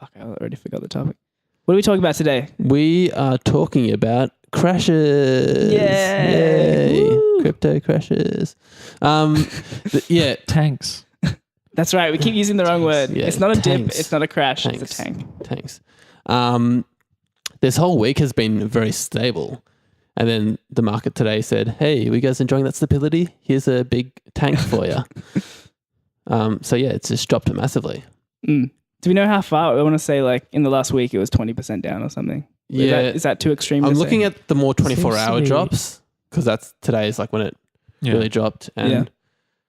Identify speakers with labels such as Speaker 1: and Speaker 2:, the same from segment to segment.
Speaker 1: Fuck, I already forgot the topic. What are we talking about today?
Speaker 2: We are talking about crashes.
Speaker 1: Yay!
Speaker 2: Crypto crashes.
Speaker 3: Tanks.
Speaker 1: That's right. We keep using the wrong word.
Speaker 2: Yeah,
Speaker 1: it's not a dip.
Speaker 2: tanks.
Speaker 1: It's not a crash.
Speaker 2: Tanks.
Speaker 1: It's a tank.
Speaker 2: Tanks. This whole week has been very stable. And then the market today said, hey, were you guys enjoying that stability? Here's a big tank for you. It's just dropped massively.
Speaker 1: Do we know how far? I want to say like in the last week it was 20% down or something.
Speaker 2: Yeah.
Speaker 1: Is that too extreme?
Speaker 2: I'm
Speaker 1: to
Speaker 2: looking
Speaker 1: say?
Speaker 2: at the more 24-hour
Speaker 3: be-
Speaker 2: drops because that's today is like when it really dropped. And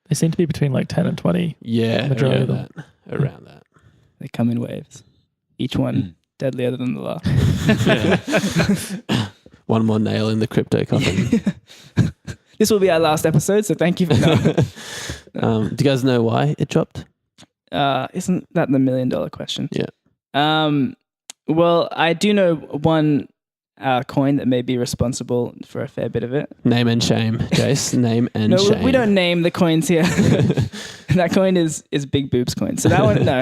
Speaker 3: They seem to be between like 10 and 20. Majority of them.
Speaker 2: Around that.
Speaker 1: They come in waves. Each one deadlier than the last.
Speaker 2: One more nail in the crypto coffin.
Speaker 1: This will be our last episode, so thank you for
Speaker 2: Do you guys know why it dropped?
Speaker 1: Isn't that the $1 million question?
Speaker 2: Yeah.
Speaker 1: Well, I do know one coin that may be responsible for a fair bit of it.
Speaker 2: Name and shame, Jace. Name and shame.
Speaker 1: No, we don't name the coins here. That coin is Big Boob's coin. So that one, no.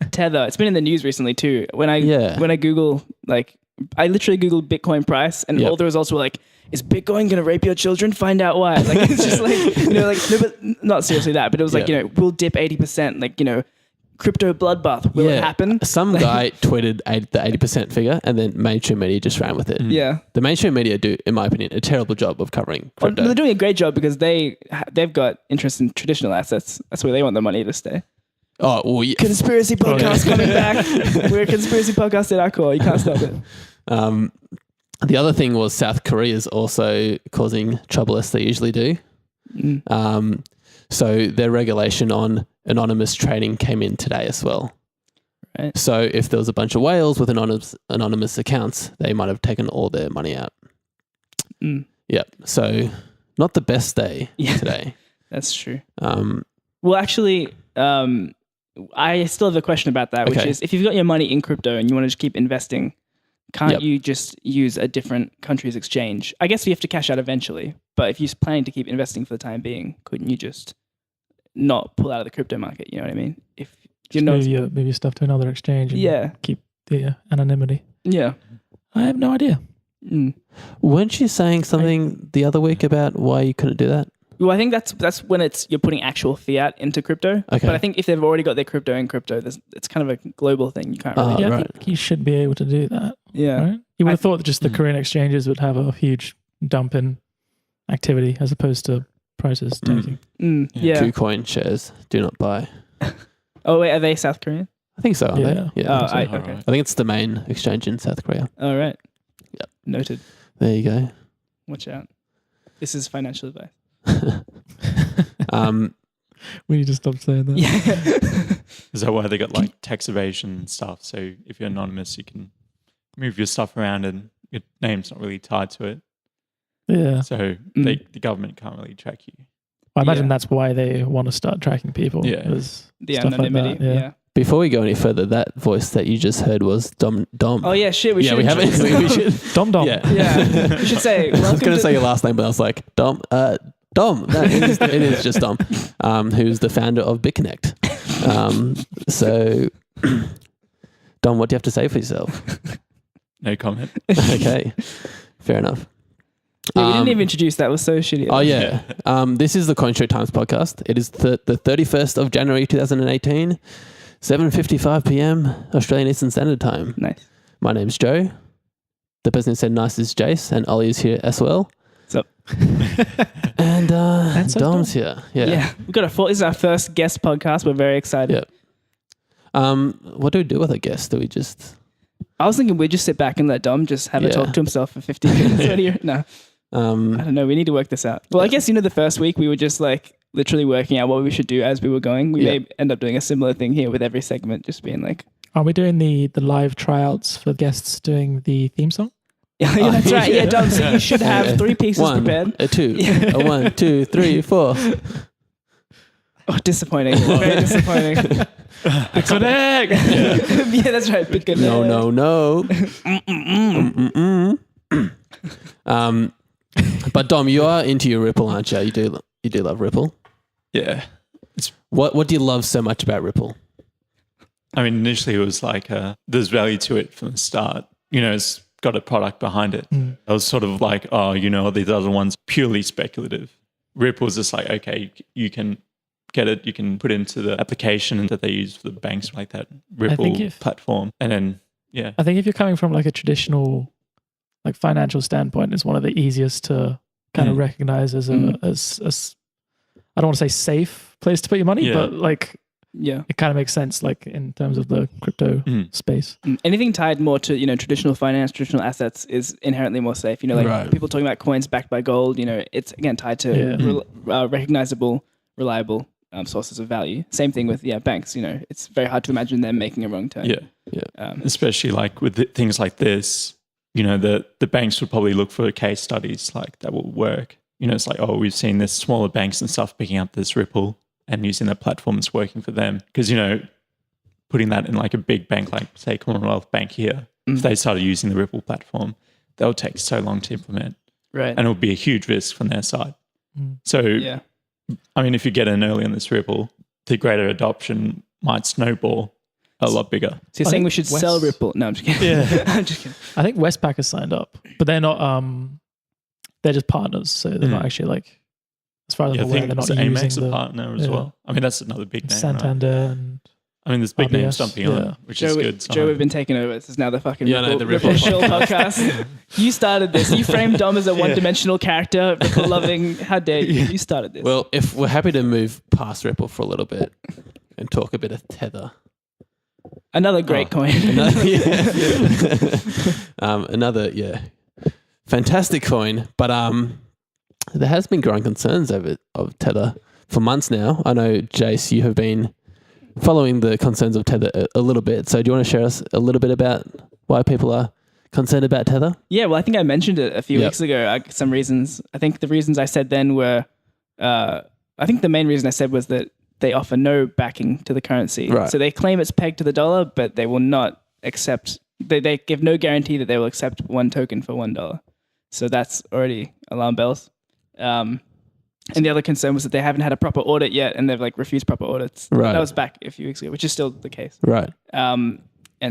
Speaker 1: Tether. It's been in the news recently too. When I Google, like, I literally Googled Bitcoin price and all the results were like, is Bitcoin going to rape your children? Find out why. Like, it's just like, no, but not seriously that, but it was like, we'll dip 80%, like, crypto bloodbath. Will it happen?
Speaker 2: Some guy tweeted the 80% figure and then mainstream media just ran with it.
Speaker 1: Yeah.
Speaker 2: The mainstream media do, in my opinion, a terrible job of covering crypto.
Speaker 1: Well, they're doing a great job because they've got interest in traditional assets. That's where they want the money to stay.
Speaker 2: Oh, well, yeah.
Speaker 1: Conspiracy podcast coming back. We're a conspiracy podcast at our core. You can't stop it.
Speaker 2: The other thing was South Korea is also causing trouble as they usually do. So their regulation on anonymous trading came in today as well.
Speaker 1: Right.
Speaker 2: So if there was a bunch of whales with anonymous accounts, they might have taken all their money out. Yep. So not the best day today.
Speaker 1: That's true. Well, actually, I still have a question about that, which is if you've got your money in crypto and you want to just keep investing, can't you just use a different country's exchange? I guess you have to cash out eventually, but if you're planning to keep investing for the time being, couldn't you just not pull out of the crypto market? You know what I mean? If you know,
Speaker 3: move your stuff to another exchange and keep the anonymity.
Speaker 1: Yeah.
Speaker 3: I have no idea.
Speaker 2: Weren't you saying something the other week about why you couldn't do that?
Speaker 1: Well, I think that's when you're putting actual fiat into crypto.
Speaker 2: Okay.
Speaker 1: But I think if they've already got their crypto in crypto, it's kind of a global thing. You can't really.
Speaker 3: I think you should be able to do that.
Speaker 1: Yeah.
Speaker 3: Right? You would have thought that just the Korean exchanges would have a huge dump in activity as opposed to prices tanking.
Speaker 1: Yeah.
Speaker 2: KuCoin shares do not buy.
Speaker 1: Oh wait, are they South Korean?
Speaker 2: I think so.
Speaker 3: Yeah.
Speaker 2: Yeah.
Speaker 1: Okay.
Speaker 2: I think it's the main exchange in South Korea.
Speaker 1: All right.
Speaker 2: Yep.
Speaker 1: Noted.
Speaker 2: There you go.
Speaker 1: Watch out. This is financial advice.
Speaker 3: We need to stop saying that.
Speaker 1: Yeah.
Speaker 4: Is that why they got like tax evasion and stuff? So if you're anonymous, you can move your stuff around and your name's not really tied to it.
Speaker 3: Yeah.
Speaker 4: So the government can't really track you.
Speaker 3: I imagine that's why they want to start tracking people.
Speaker 4: Yeah.
Speaker 1: The anonymity.
Speaker 3: Like that, yeah.
Speaker 2: Before we go any further, that voice that you just heard was Dom.
Speaker 1: Oh yeah, shit. We should.
Speaker 2: We haven't. We should.
Speaker 3: Dom.
Speaker 1: Yeah. We should say.
Speaker 2: I was going to say your last name, but I was like Dom. Dom. No, it is just Dom. Who's the founder of BitConnect. So, Dom, what do you have to say for yourself?
Speaker 4: No comment.
Speaker 2: Okay, fair enough.
Speaker 1: Yeah, we didn't even introduce that. It was so shitty.
Speaker 2: Oh yeah. This is the CoinShow Times podcast. It is the 31st of January 2018, 7:55 p.m. Australian Eastern Standard Time.
Speaker 1: Nice.
Speaker 2: My name's Joe. The person who said nice is Jace, and Ollie is here as well.
Speaker 1: What's up?
Speaker 2: And Dom's here. Yeah.
Speaker 1: We got this is our first guest podcast. We're very excited.
Speaker 2: Yeah. What do we do with a guest? Do we just?
Speaker 1: I was thinking we'd just sit back and let Dom just have a talk to himself for 15 minutes. No. I don't know. We need to work this out. Well, I guess, the first week we were just like literally working out what we should do as we were going. We may end up doing a similar thing here with every segment, just being like.
Speaker 3: Are we doing the live tryouts for guests doing the theme song?
Speaker 1: Yeah, that's right. Yeah, Dom. So you should have 3 pieces prepared.
Speaker 2: 2. 1, 2, 3, 4.
Speaker 1: Oh, disappointing. Very disappointing.
Speaker 4: Bitconnect!
Speaker 1: Yeah, that's right. Bitconnect.
Speaker 2: No. But Dom, you are into your Ripple, aren't you? You do love Ripple.
Speaker 4: Yeah.
Speaker 2: What do you love so much about Ripple?
Speaker 4: I mean, initially it was like there's value to it from the start. It's got a product behind it. It was sort of like, oh, these other ones purely speculative. Ripple's just like, okay, you can get it, you can put it into the application that they use for the banks, like that Ripple platform. And then, yeah.
Speaker 3: I think if you're coming from like a traditional like financial standpoint, it's one of the easiest to kind of recognize as as I don't want to say safe place to put your money, but like it kind of makes sense like in terms of the crypto space.
Speaker 1: Anything tied more to traditional finance, traditional assets is inherently more safe. People talking about coins backed by gold. It's again tied to recognizable, reliable sources of value. Same thing with banks. It's very hard to imagine them making a wrong turn.
Speaker 4: Especially like with things like this. The banks would probably look for case studies like that will work. It's like, oh, we've seen this smaller banks and stuff picking up this Ripple and using that platform, it's working for them. Because, putting that in like a big bank like, say, Commonwealth Bank here, if they started using the Ripple platform, that would take so long to implement.
Speaker 1: Right.
Speaker 4: And it would be a huge risk from their side. So, I mean, if you get in early on this Ripple, the greater adoption might snowball a lot bigger.
Speaker 1: So you're saying we should sell Ripple? No, I'm just kidding.
Speaker 3: Yeah.
Speaker 1: I'm just kidding.
Speaker 3: I think Westpac has signed up, but they're not, they're just partners. So they're not actually like, as far as I'm aware, they're not using
Speaker 4: AMEX a partner as well. I mean, that's another big name.
Speaker 3: Santander and
Speaker 4: I mean, there's big
Speaker 3: RBS,
Speaker 4: names jumping on, which is good.
Speaker 1: Joe, we've been taking over. This is now the fucking
Speaker 2: the
Speaker 1: Ripple Shill podcast. You started this. You framed Dom as a one-dimensional character, Ripple-loving. How dare you? You started this.
Speaker 2: Well, if we're happy to move past Ripple for a little bit and talk a bit of Tether.
Speaker 1: Another great coin.
Speaker 2: Another fantastic coin. But there has been growing concerns of Tether for months now. I know, Jace, you have been following the concerns of Tether a little bit. So do you want to share us a little bit about why people are concerned about Tether?
Speaker 1: Yeah, well, I think I mentioned it a few weeks ago. Some reasons. I think the reasons I said then were, I think the main reason I said was that they offer no backing to the currency.
Speaker 2: Right.
Speaker 1: So they claim it's pegged to the dollar, but they will not accept, they give no guarantee that they will accept one token for $1. So that's already alarm bells. And the other concern was that they haven't had a proper audit yet, and they've like refused proper audits.
Speaker 2: Right.
Speaker 1: That was back a few weeks ago, which is still the case.
Speaker 2: Right.
Speaker 1: And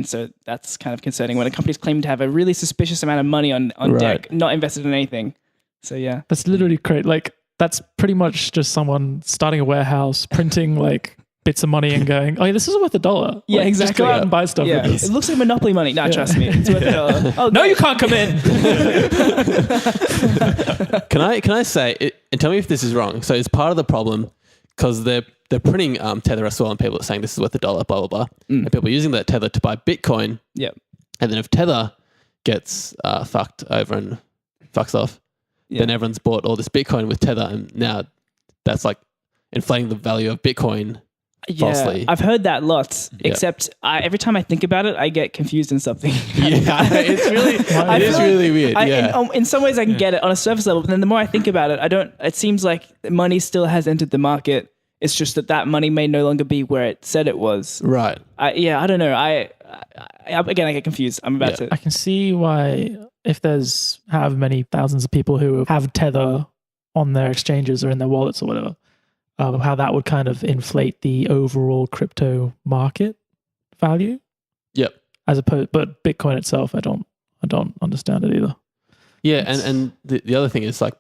Speaker 1: so that's kind of concerning when a company's claiming to have a really suspicious amount of money on deck, not invested in anything. So yeah.
Speaker 3: That's literally great. Like that's pretty much just someone starting a warehouse, printing like bits of money and going, oh, yeah, this is worth $1.
Speaker 1: Yeah,
Speaker 3: like,
Speaker 1: exactly.
Speaker 3: Just go out and buy stuff with this.
Speaker 1: It looks like Monopoly money. No, trust me. It's worth $1. Oh,
Speaker 3: no, you can't come in.
Speaker 2: Can I say, and tell me if this is wrong. So it's part of the problem because they're printing Tether as well, and people are saying this is worth $1, blah, blah, blah. And people are using that Tether to buy Bitcoin.
Speaker 1: Yep.
Speaker 2: And then if Tether gets fucked over and fucks off, then everyone's bought all this Bitcoin with Tether, and now that's like inflating the value of Bitcoin falsely.
Speaker 1: I've heard that lots, except every time I think about it, I get confused in something.
Speaker 2: It's really weird.
Speaker 1: In some ways I can get it on a surface level, but then the more I think about it, it seems like money still has entered the market. It's just that money may no longer be where it said it was.
Speaker 2: Right.
Speaker 1: I don't know. Again, I get confused. I'm about to.
Speaker 3: I can see why if there's however many thousands of people who have Tether on their exchanges or in their wallets or whatever, how that would kind of inflate the overall crypto market value.
Speaker 2: Yep.
Speaker 3: As opposed, but Bitcoin itself, I don't understand it either.
Speaker 2: Yeah, and the other thing is like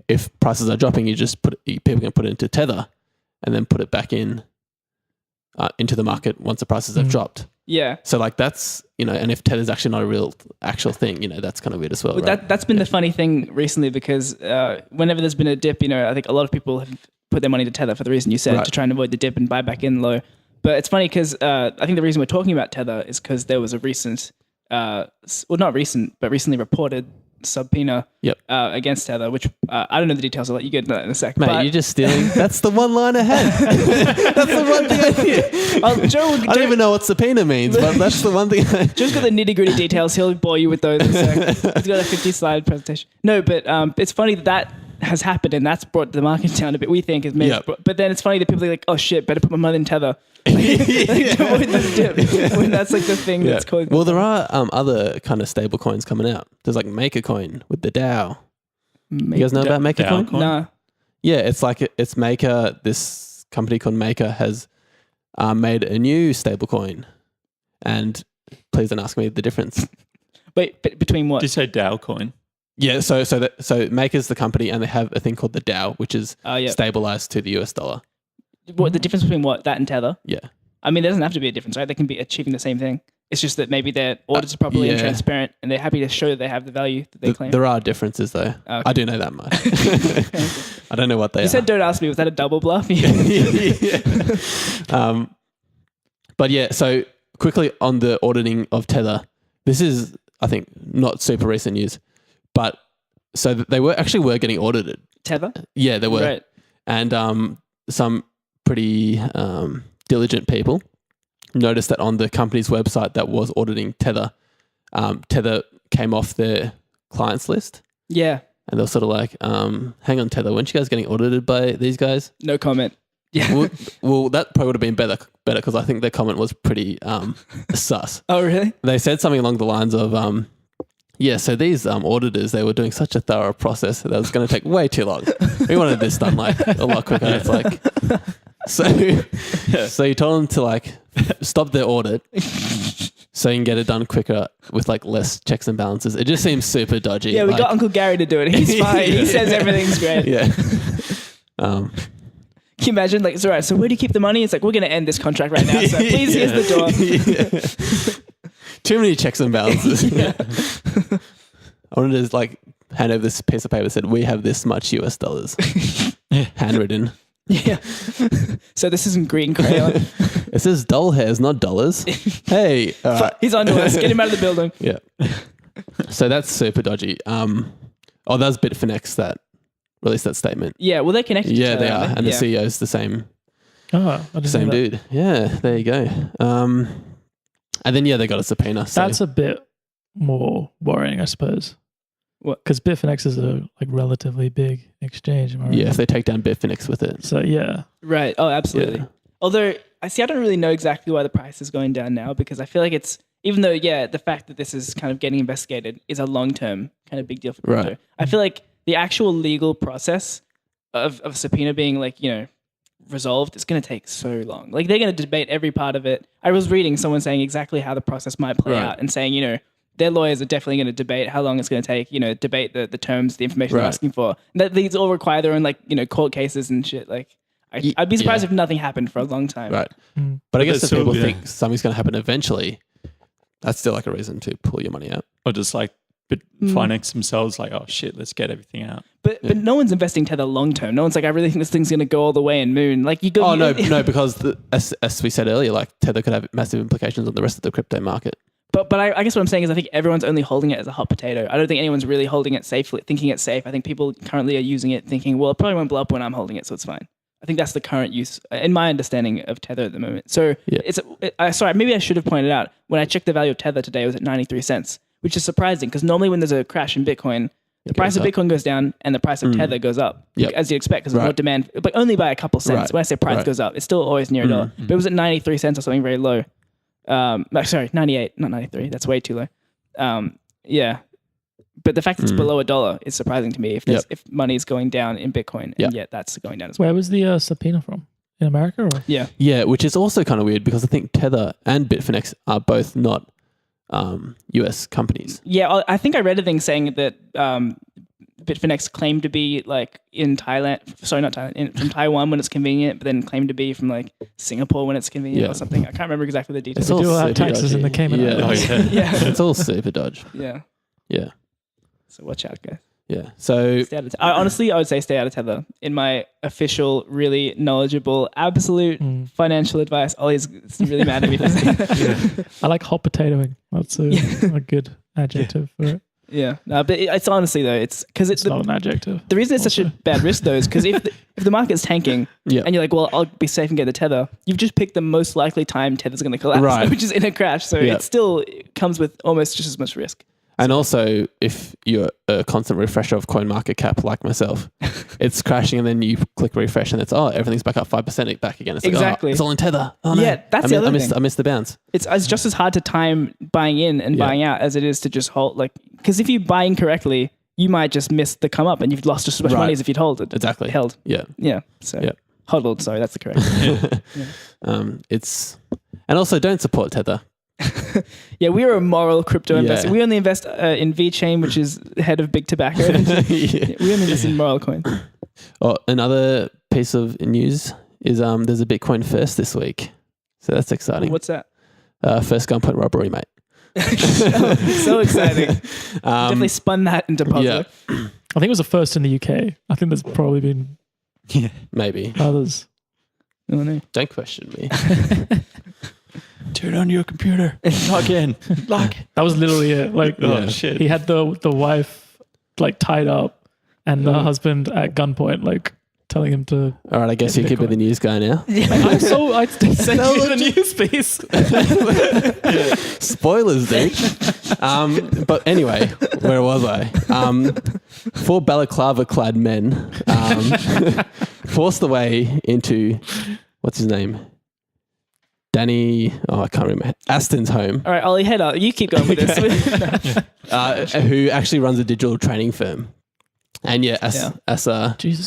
Speaker 2: if prices are dropping, people can put it into Tether and then put it back in into the market once the prices have dropped.
Speaker 1: Yeah.
Speaker 2: So like that's, and if Tether's actually not a real actual thing, that's kind of weird as well. Right?
Speaker 1: That's been the funny thing recently because whenever there's been a dip, I think a lot of people have put their money to Tether for the reason you said, to try and avoid the dip and buy back in low. But it's funny because I think the reason we're talking about Tether is because there was a recent, not recent, but recently reported subpoena against Tether, which I don't know the details. I'll let you get into that in a sec.
Speaker 2: Mate, you're just stealing. That's the one line ahead. That's the one thing I hear. I don't even know what subpoena means, but that's the one thing.
Speaker 1: Joe's got the nitty-gritty details. He'll bore you with those in a sec. He's got a 50-slide presentation. No, but it's funny that has happened and that's brought the market down a bit, we think. But then it's funny that people are like, oh shit, better put my money in Tether. Avoid this dip. When that's like the thing that's causing.
Speaker 2: Well, there are other kind of stable coins coming out. There's like Maker Coin with the DAO. You guys know about Maker Coin?
Speaker 1: No.
Speaker 2: Yeah, it's like it's Maker. This company called Maker has made a new stable coin And please don't ask me the difference.
Speaker 1: Wait, between what?
Speaker 4: Did you say DAO coin?
Speaker 2: Yeah, so Maker's the company, and they have a thing called the DAO, which is stabilized to the US dollar.
Speaker 1: What the difference between what, that and Tether?
Speaker 2: Yeah.
Speaker 1: I mean, there doesn't have to be a difference, right? They can be achieving the same thing. It's just that maybe their audits are properly and transparent, and they're happy to show that they have the value that they claim.
Speaker 2: There are differences, though. Okay. I do know that much. I don't know what they are.
Speaker 1: You said don't ask me. Was that a double bluff?
Speaker 2: But yeah, so quickly on the auditing of Tether, this is, I think, not super recent news, but so they were getting audited.
Speaker 1: Tether?
Speaker 2: Yeah, they were.
Speaker 1: Right.
Speaker 2: And some pretty diligent people noticed that on the company's website that was auditing Tether, Tether came off their clients list.
Speaker 1: Yeah.
Speaker 2: And they were sort of like, hang on, Tether, weren't you guys getting audited by these guys?
Speaker 1: No comment. Yeah.
Speaker 2: Well, that probably would have been better because I think their comment was pretty sus.
Speaker 1: Oh, really?
Speaker 2: They said something along the lines of, so these auditors, they were doing such a thorough process that it was going to take way too long. We wanted this done like a lot quicker. It's like, so you told them to like stop their audit so you can get it done quicker with like less checks and balances. It just seems super dodgy.
Speaker 1: Yeah, we got Uncle Gary to do it. He's fine. He says everything's great.
Speaker 2: Yeah.
Speaker 1: Can you imagine? Like, it's all right. So where do you keep the money? It's like, we're going to end this contract right now. So please, here's the door.
Speaker 2: Too many checks and balances. I wanted to like hand over this piece of paper that said, we have this much US dollars. Handwritten.
Speaker 1: Yeah. So this isn't green crayon.
Speaker 2: It says doll hairs, not dollars. Hey.
Speaker 1: He's on to us. Get him out of the building.
Speaker 2: Yeah. So that's super dodgy. That was Bitfinex that released that statement.
Speaker 1: Yeah, well, they're connected to each other,
Speaker 2: they are. And the CEO's the same. Same dude. Yeah, there you go. And then, they got a subpoena. So.
Speaker 3: That's a bit more worrying, I suppose.
Speaker 1: What?
Speaker 3: Because Bitfinex is a relatively big exchange. Am I right?
Speaker 2: Yeah, if they take down Bitfinex with it.
Speaker 3: So, yeah.
Speaker 1: Right. Oh, absolutely.
Speaker 2: Yeah.
Speaker 1: Although, I don't really know exactly why the price is going down now, because I feel like it's, even though, the fact that this is kind of getting investigated is a long-term kind of big deal for crypto.
Speaker 2: Right.
Speaker 1: I feel like the actual legal process of subpoena being resolved, it's going to take so long. Like, they're going to debate every part of it. I was reading someone saying exactly how the process might play out and saying, their lawyers are definitely going to debate how long it's going to take, debate the terms, the information they're asking for. That these all require their own court cases and shit. Like, I'd be surprised if nothing happened for a long time.
Speaker 2: Right. But I guess if people think something's going to happen eventually, that's still like a reason to pull your money out.
Speaker 4: Or just Bitfinex themselves like, oh shit, let's get everything out.
Speaker 1: But no one's investing Tether long term. No one's like, I really think this thing's going to go all the way and moon. Like you go.
Speaker 2: Oh no, because as we said earlier, like Tether could have massive implications on the rest of the crypto market.
Speaker 1: But I guess what I'm saying is I think everyone's only holding it as a hot potato. I don't think anyone's really holding it safely, thinking it's safe. I think people currently are using it thinking, well, it probably won't blow up when I'm holding it, so it's fine. I think that's the current use, in my understanding of Tether at the moment. So sorry, maybe I should have pointed out, when I checked the value of Tether today, it was at 93 cents, which is surprising because normally when there's a crash in Bitcoin, the price of Bitcoin goes down and the price of Tether goes up, as you expect, because there's more demand, but only by a couple cents. When I say price goes up, it's still always near a dollar. But it was at 93 cents or something very low. Sorry, 98, not 93. That's way too low. But the fact that it's below $1 is surprising to me if money is going down in Bitcoin and yet that's going down as well.
Speaker 3: Where was the subpoena from? In America? Or?
Speaker 2: Yeah, which is also kind of weird because I think Tether and Bitfinex are both not US companies.
Speaker 1: Yeah, I think I read a thing saying that Bitfinex claimed to be like in Thailand, sorry, not Thailand, from Taiwan when it's convenient, but then claimed to be from like Singapore when it's convenient or something. I can't remember exactly the details.
Speaker 3: They do all have taxes in the Cayman Islands.
Speaker 2: It's all super dodge.
Speaker 1: Yeah. So watch out, guys.
Speaker 2: Yeah. So
Speaker 1: honestly, I would say stay out of Tether. In my official, really knowledgeable, absolute financial advice. Ollie's really mad at me for saying that.
Speaker 3: I like hot potatoing. That's a good adjective for it.
Speaker 1: Yeah, no, but it's honestly though, it's because it's
Speaker 3: not an adjective.
Speaker 1: The reason it's such a bad risk though is because if the market's tanking and you're like, well, I'll be safe and get the Tether, you've just picked the most likely time Tether's going to collapse, which is in a crash. So it still comes with almost just as much risk.
Speaker 2: And also, if you're a constant refresher of CoinMarketCap like myself, it's crashing and then you click refresh and it's, everything's back up 5% back again. It's like,
Speaker 1: exactly.
Speaker 2: It's all in Tether. Oh, no.
Speaker 1: Yeah, that's the other thing.
Speaker 2: I missed the bounce.
Speaker 1: It's just as hard to time buying in and buying out as it is to just hold. Because if you buy incorrectly, you might just miss the come up and you've lost just as much money as if you'd hold it.
Speaker 2: Exactly.
Speaker 1: Held.
Speaker 2: Yeah.
Speaker 1: So hodled. Sorry, that's the correct.
Speaker 2: And also don't support Tether.
Speaker 1: Yeah, we are a moral crypto investor. We only invest in VChain, which is the head of big tobacco. We only invest in moral coins.
Speaker 2: Oh, another piece of news is there's a Bitcoin first this week. So that's exciting.
Speaker 1: What's that?
Speaker 2: First gunpoint robbery, mate.
Speaker 1: So exciting. Definitely spun that into public.
Speaker 2: Yeah.
Speaker 3: I think it was the first in the UK. I think there's probably been
Speaker 2: maybe
Speaker 3: others.
Speaker 1: I don't know.
Speaker 2: Don't question me.
Speaker 4: Turn on your computer. Log in.
Speaker 3: That was literally it. Like,
Speaker 4: shit.
Speaker 3: He had the wife like tied up and the husband at gunpoint, like telling him to.
Speaker 2: All right, I guess you could be the news guy now.
Speaker 3: I'd send you the news piece.
Speaker 2: Spoilers, dude. But anyway, where was I? 4 balaclava-clad men forced their way into what's his name? Danny, I can't remember, Aston's home.
Speaker 1: All right, Ollie, head up. You keep going with this.
Speaker 2: Who actually runs a digital training firm. And
Speaker 3: Jesus,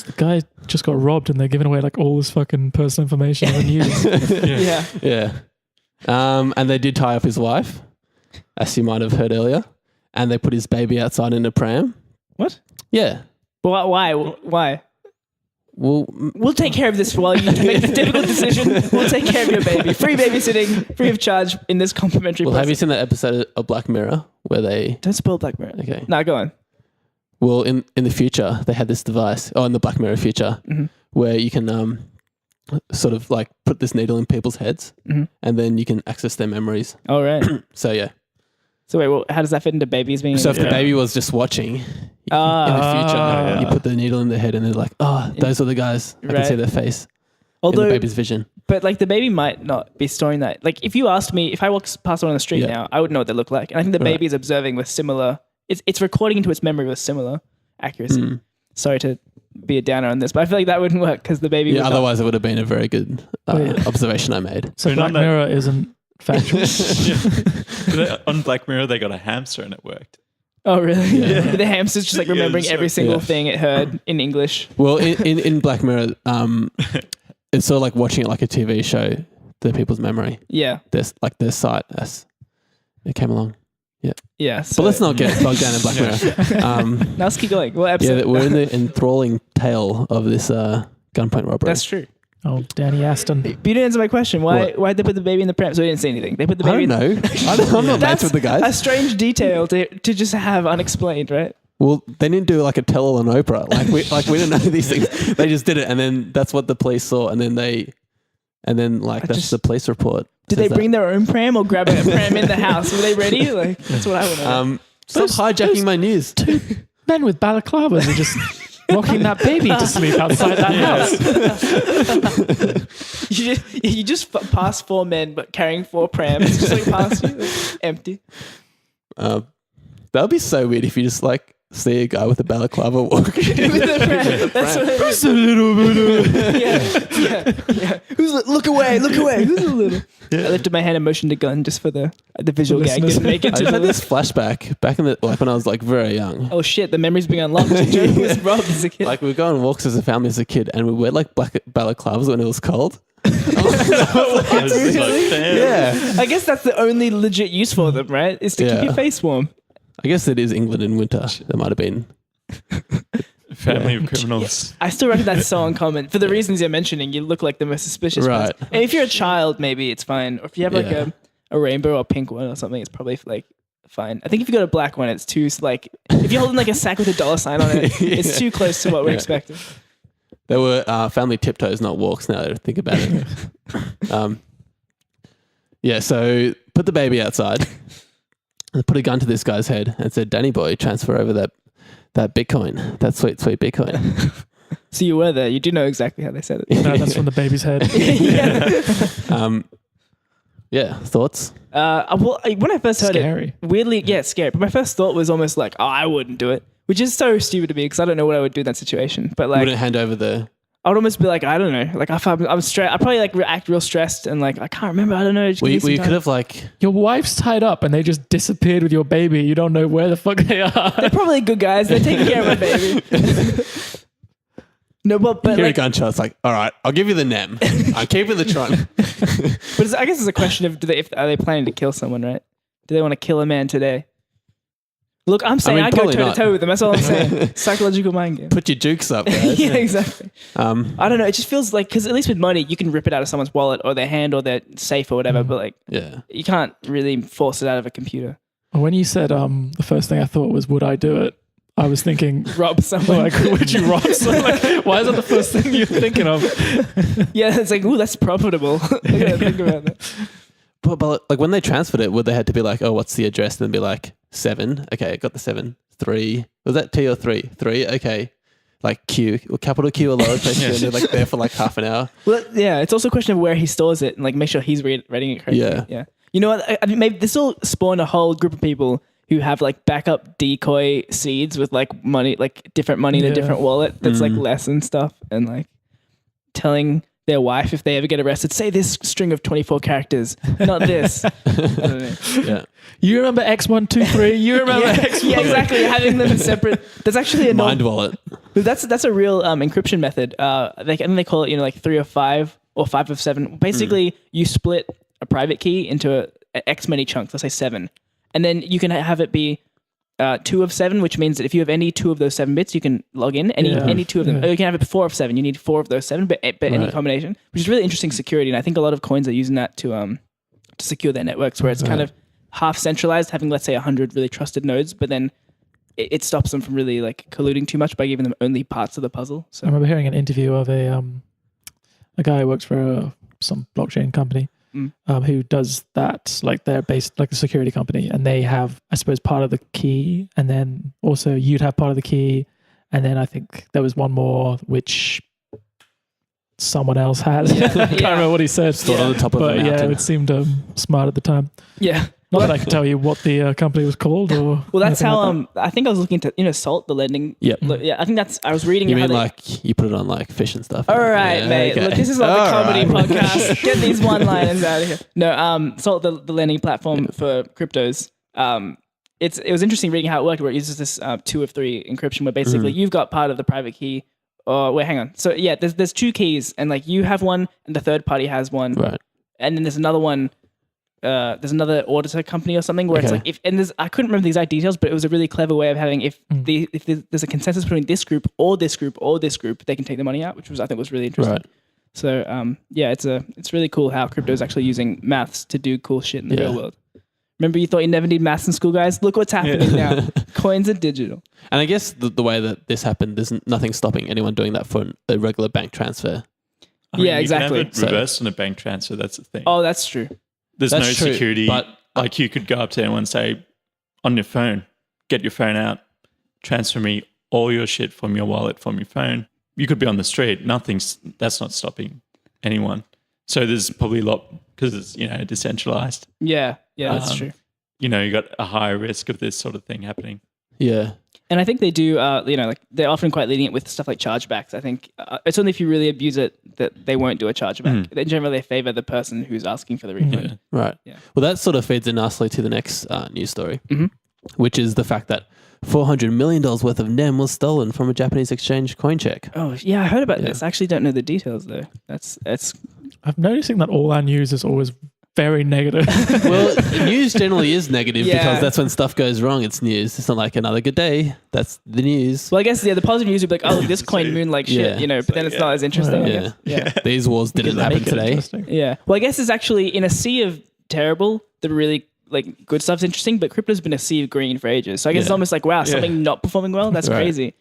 Speaker 3: the guy just got robbed and they're giving away like all his fucking personal information on the news.
Speaker 2: Yeah. And they did tie up his wife, as you might have heard earlier, and they put his baby outside in a pram.
Speaker 1: What?
Speaker 2: Yeah.
Speaker 1: But why?
Speaker 2: Well,
Speaker 1: we'll take care of this while you make the difficult decision. We'll take care of your baby. Free babysitting, free of charge in this complimentary
Speaker 2: well,
Speaker 1: process.
Speaker 2: have you seen that episode of Black Mirror where they...
Speaker 1: Don't spoil Black Mirror.
Speaker 2: Okay.
Speaker 1: No, go on.
Speaker 2: Well, in the future, they had this device, in the Black Mirror future, where you can sort of like put this needle in people's heads and then you can access their memories.
Speaker 1: All right.
Speaker 2: So, yeah.
Speaker 1: So wait, well, how does that fit into babies being...
Speaker 2: So if the baby was just watching, in the future, you put the needle in their head and they're like, those are the guys. I can see their face in the baby's vision.
Speaker 1: But like the baby might not be storing that. Like if you asked me, if I walked past one on the street now, I would know what they look like. And I think the baby is observing with similar... It's recording into its memory with similar accuracy. Sorry to be a downer on this, but I feel like that wouldn't work because the baby...
Speaker 2: Yeah, otherwise it would have been a very good observation I made.
Speaker 3: So Black Mirror isn't... factual.
Speaker 4: On Black Mirror, they got a hamster and it worked.
Speaker 1: Oh, really? Yeah. The hamster's just like remembering every single thing it heard in English.
Speaker 2: Well, in Black Mirror, it's sort of like watching it like a TV show, the people's memory.
Speaker 1: Yeah.
Speaker 2: Their sight as it came along. Yeah.
Speaker 1: Yeah.
Speaker 2: So, but let's not get bogged down in Black Mirror.
Speaker 1: Now let's keep going. What episode?
Speaker 2: Yeah, we're in the enthralling tale of this gunpoint robbery.
Speaker 1: That's true.
Speaker 3: Oh, Danny Aston.
Speaker 1: But you didn't answer my question. Why'd they put the baby in the pram? So we didn't say anything. They put the baby
Speaker 2: I don't know. I'm not mates with the guys.
Speaker 1: A strange detail to just have unexplained, right?
Speaker 2: Well, they didn't do like a tell on Oprah. We didn't know these things. They just did it, and then that's what the police saw, and then that's the police report.
Speaker 1: Did they bring their own pram or grab a pram in the house? Were they ready? Like that's what I want to know.
Speaker 2: Stop hijacking my news.
Speaker 3: Two men with balaclavas are just rocking that baby to sleep outside that
Speaker 1: house. you just pass 4 men, but carrying 4 prams, just like past you, like, empty.
Speaker 2: That would be so weird if you just like see a guy with a balaclava walking with
Speaker 1: the pram. That's what
Speaker 2: just a little bit
Speaker 1: of yeah. Look away. Who's a little? Yeah. I lifted my hand and motioned a gun just for the visual gag. Didn't make it.
Speaker 2: I just had this flashback back in when I was like very young.
Speaker 1: Oh shit! The memory's being unlocked. Joe was robbed as a kid.
Speaker 2: Like we were going on walks as a family as a kid, and we wear like black balaclavas when it was cold.
Speaker 1: Yeah, I guess that's the only legit use for them, right? Is to keep your face warm.
Speaker 2: I guess it is England in winter. That might have been
Speaker 4: family of criminals.
Speaker 1: Yeah. I still reckon that's so uncommon. For the reasons you're mentioning, you look like the most suspicious person. And if you're a child, maybe it's fine. Or if you have like a rainbow or pink one or something, it's probably like fine. I think if you got a black one, it's too like if you're holding like a sack with a $sign on it, it's too close to what we're expecting.
Speaker 2: There were family tiptoes, not walks. Now that I think about it. So put the baby outside. And put a gun to this guy's head and said, "Danny boy, transfer over that Bitcoin, that sweet Bitcoin."
Speaker 1: So you were there. You do know exactly how they said it.
Speaker 3: No, that's from the baby's head.
Speaker 2: Thoughts?
Speaker 1: Well, when I first heard
Speaker 3: it,
Speaker 1: weirdly, scary. But my first thought was almost like, "Oh, I wouldn't do it," which is so stupid to me because I don't know what I would do in that situation. But like,
Speaker 2: you wouldn't hand over the.
Speaker 1: I would almost be like, I don't know. Like if I'm stressed, I'd probably like act real stressed and like I can't remember. I don't know.
Speaker 2: Well, you could have like
Speaker 3: your wife's tied up and they just disappeared with your baby. You don't know where the fuck they are.
Speaker 1: They're probably good guys. They're taking care of my baby. No, but
Speaker 2: You're
Speaker 1: like,
Speaker 2: a gunshot. It's like, all right, I'll give you the NEM. I'm keeping the Tron.
Speaker 1: but I guess it's a question of are they planning to kill someone, right? Do they want to kill a man today? Look, I'm saying I go toe to toe with them. That's all I'm saying. Psychological mind game.
Speaker 2: Put your jukes up, guys.
Speaker 1: Yeah, exactly. I don't know. It just feels like, because at least with money, you can rip it out of someone's wallet or their hand or their safe or whatever. But like, you can't really force it out of a computer.
Speaker 3: When you said the first thing I thought was, would I do it? I was thinking,
Speaker 1: rob someone.
Speaker 3: Like, would you rob someone? Like, why is that the first thing you're thinking of?
Speaker 1: Yeah, it's like, ooh, that's profitable. Yeah, think about that.
Speaker 2: But like when they transferred it, would they had to be like, oh, what's the address? And then be like 7. Okay, I got the 7. 3. Was that T or 3? 3. Okay. Like Q, or capital Q or lowercase Q, and they're like there for like half an hour.
Speaker 1: Well, yeah, it's also a question of where he stores it and like make sure he's reading it correctly. Yeah. You know what? I mean, maybe this will spawn a whole group of people who have like backup decoy seeds with like money, like different money in a different wallet that's like less and stuff, and like telling their wife if they ever get arrested, say this string of 24 characters, not this. I don't know.
Speaker 3: Yeah. You remember X123? You remember X1?
Speaker 1: Yeah, exactly. Having them separate. There's actually a
Speaker 2: mind wallet.
Speaker 1: That's a real encryption method. They call it, like 3 of 5 or 5 of 7. Basically, you split a private key into X many chunks. Let's say 7, and then you can have it be 2 of 7, which means that if you have any 2 of those 7 bits, you can log in any 2 of them. Or you can have it 4 of 7. You need 4 of those 7, but any combination, which is really interesting security. And I think a lot of coins are using that to secure their networks, where it's kind of half centralized, having let's say 100 really trusted nodes, but then it stops them from really like colluding too much by giving them only parts of the puzzle. So
Speaker 3: I remember hearing an interview of a guy who works for some blockchain company. Who does that, like they're based like a security company, and they have, I suppose, part of the key, and then also you'd have part of the key, and then I think there was one more which someone else had. I can't remember what he said.
Speaker 2: Stored on the top of a mountain.
Speaker 3: It seemed smart at the time.
Speaker 1: Yeah.
Speaker 3: Not that I could tell you what the company was called, or
Speaker 1: well, that's how I think I was looking to Salt, the lending.
Speaker 2: Yeah,
Speaker 1: I think I was reading.
Speaker 2: You mean like you put it on like fish and stuff?
Speaker 1: All right, mate. Okay. Look, this is like the comedy podcast. Get these one-liners out of here. No, Salt, the lending platform for cryptos. It was interesting reading how it worked, where it uses this 2 of 3 encryption, where basically you've got part of the private key. Oh, wait, hang on. So yeah, there's 2 keys, and like you have one, and the third party has one,
Speaker 2: right? And
Speaker 1: then there's another one. There's another auditor company or something where it's like I couldn't remember the exact details, but it was a really clever way of having if there's a consensus between this group or this group or this group, they can take the money out, which I think was really interesting. Right. So it's really cool how crypto is actually using maths to do cool shit in the real world. Remember, you thought you never need maths in school, guys? Look what's happening now. Coins are digital.
Speaker 2: And I guess the way that this happened, there's nothing stopping anyone doing that for a regular bank transfer.
Speaker 1: Exactly.
Speaker 4: You can have it reversed on a bank transfer. That's the thing.
Speaker 1: Oh, that's true.
Speaker 4: There's no security, but like you could go up to anyone and say, on your phone, get your phone out, transfer me all your shit from your wallet, from your phone. You could be on the street. That's not stopping anyone. So there's probably a lot, because it's, decentralized.
Speaker 1: Yeah, that's true.
Speaker 4: You got a higher risk of this sort of thing happening.
Speaker 2: Yeah.
Speaker 1: And I think they do, they're often quite lenient with stuff like chargebacks. I think it's only if you really abuse it that they won't do a chargeback. They generally favor the person who's asking for the refund.
Speaker 2: Yeah. Right. Yeah. Well, that sort of feeds in nicely to the next news story, which is the fact that $400 million worth of NEM was stolen from a Japanese exchange coin check.
Speaker 1: Oh, yeah, I heard about this. I actually don't know the details, though.
Speaker 3: I'm noticing that all our news is always very negative.
Speaker 2: Well, news generally is negative because that's when stuff goes wrong. It's news. It's not like another good day. That's the news.
Speaker 1: Well, I guess the positive news would be like, oh, this coin moon like shit, but then it's not as interesting.
Speaker 2: Yeah. These wars didn't happen today.
Speaker 1: Yeah. Well, I guess it's actually in a sea of terrible, the really like good stuff's interesting, but crypto's been a sea of green for ages. So I guess it's almost like, wow, something not performing well. That's crazy.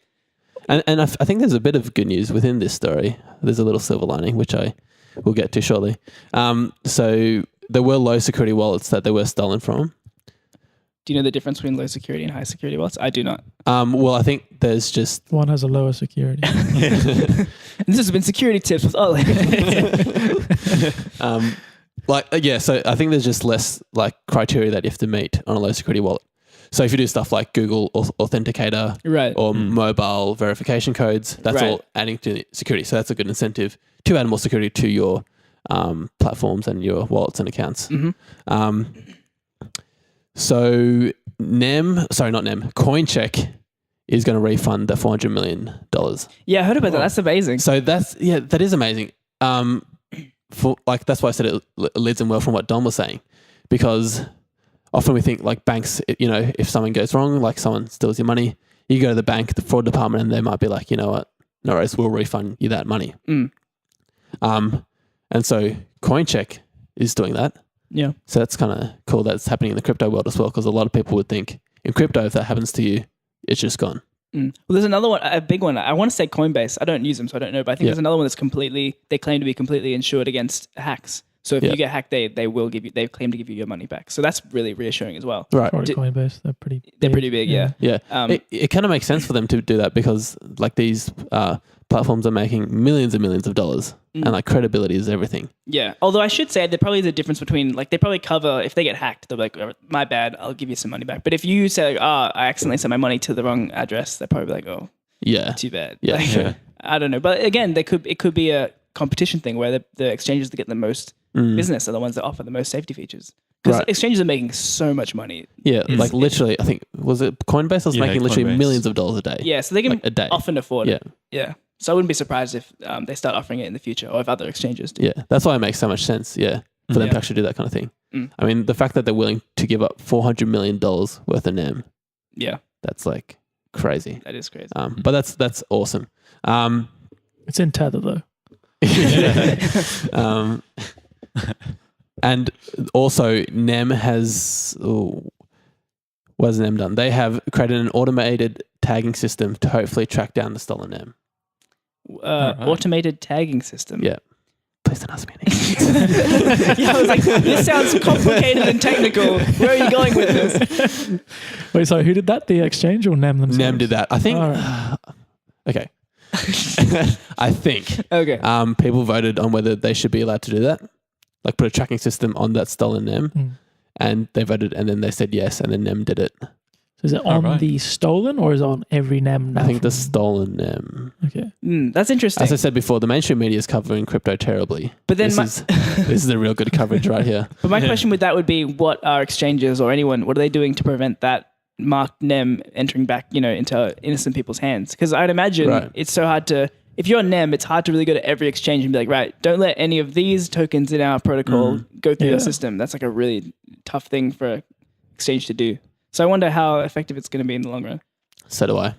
Speaker 2: And I think there's a bit of good news within this story. There's a little silver lining, which I will get to shortly. So there were low security wallets that they were stolen from.
Speaker 1: Do you know the difference between low security and high security wallets? I do not.
Speaker 2: Well, I think there's just...
Speaker 3: One has a lower security.
Speaker 1: And this has been Security Tips with Ollie.
Speaker 2: So I think there's just less like criteria that you have to meet on a low security wallet. So if you do stuff like Google Authenticator or mobile verification codes, that's all adding to security. So that's a good incentive to add more security to your platforms and your wallets and accounts. So CoinCheck is going to refund the $400 million.
Speaker 1: Yeah, I heard about that. That's amazing.
Speaker 2: So that is amazing. That's why I said it leads in well from what Don was saying, because often we think like banks, if something goes wrong, like someone steals your money, you go to the bank, the fraud department, and they might be like, you know what, no worries, we'll refund you that money. And so CoinCheck is doing that.
Speaker 1: Yeah.
Speaker 2: So that's kind of cool that's happening in the crypto world as well, because a lot of people would think in crypto, if that happens to you, it's just gone.
Speaker 1: Well, there's another one, a big one. I want to say Coinbase. I don't use them, so I don't know. But I think there's another one that's they claim to be completely insured against hacks. So if you get hacked, they claim to give you your money back. So that's really reassuring as well.
Speaker 2: Right.
Speaker 3: Coinbase, they're pretty big,
Speaker 2: Yeah. It kind of makes sense for them to do that, because like these platforms are making millions and millions of dollars, and like credibility is everything.
Speaker 1: Yeah. Although I should say there probably is a difference between, like, they probably cover, if they get hacked, they're like, oh, my bad, I'll give you some money back. But if you say, I accidentally sent my money to the wrong address, they're probably like, oh,
Speaker 2: yeah,
Speaker 1: too bad.
Speaker 2: Yeah.
Speaker 1: Like, I don't know. But again, it could be a competition thing where the exchanges that get the most business are the ones that offer the most safety features. Because exchanges are making so much money.
Speaker 2: Yeah, like literally, I think, was it Coinbase was making literally millions of dollars a day?
Speaker 1: Yeah, so they can
Speaker 2: a day.
Speaker 1: often afford it. Yeah. So I wouldn't be surprised if they start offering it in the future, or if other exchanges do.
Speaker 2: Yeah, that's why it makes so much sense, for them to actually do that kind of thing. I mean, the fact that they're willing to give up $400 million worth of NEM, that's like crazy.
Speaker 1: That is crazy.
Speaker 2: But that's awesome.
Speaker 3: It's in Tether though.
Speaker 2: And also NEM has, what has NEM done? They have created an automated tagging system to hopefully track down the stolen NEM.
Speaker 1: Automated tagging system.
Speaker 2: Yeah. Please don't ask me anything.
Speaker 1: I was like, this sounds complicated and technical. Where are you going with this?
Speaker 3: Wait, so who did that? The exchange or NEM themselves?
Speaker 2: NEM did that. I think. Okay. I think.
Speaker 1: Okay.
Speaker 2: People voted on whether they should be allowed to do that, like put a tracking system on that stolen NEM, and they voted, and then they said yes, and then NEM did it.
Speaker 3: So is it on the stolen, or is it on every NEM now?
Speaker 2: I think the stolen NEM.
Speaker 3: Okay.
Speaker 1: That's interesting.
Speaker 2: As I said before, the mainstream media is covering crypto terribly.
Speaker 1: But then
Speaker 2: this is a real good coverage right here.
Speaker 1: But my question with that would be, what are exchanges or anyone, what are they doing to prevent that marked NEM entering back, into innocent people's hands? Because I'd imagine it's so hard to, if you're on NEM, it's hard to really go to every exchange and be like, right, don't let any of these tokens in our protocol go through your system. That's like a really tough thing for an exchange to do. So I wonder how effective it's going to be in the long run.
Speaker 2: So do I.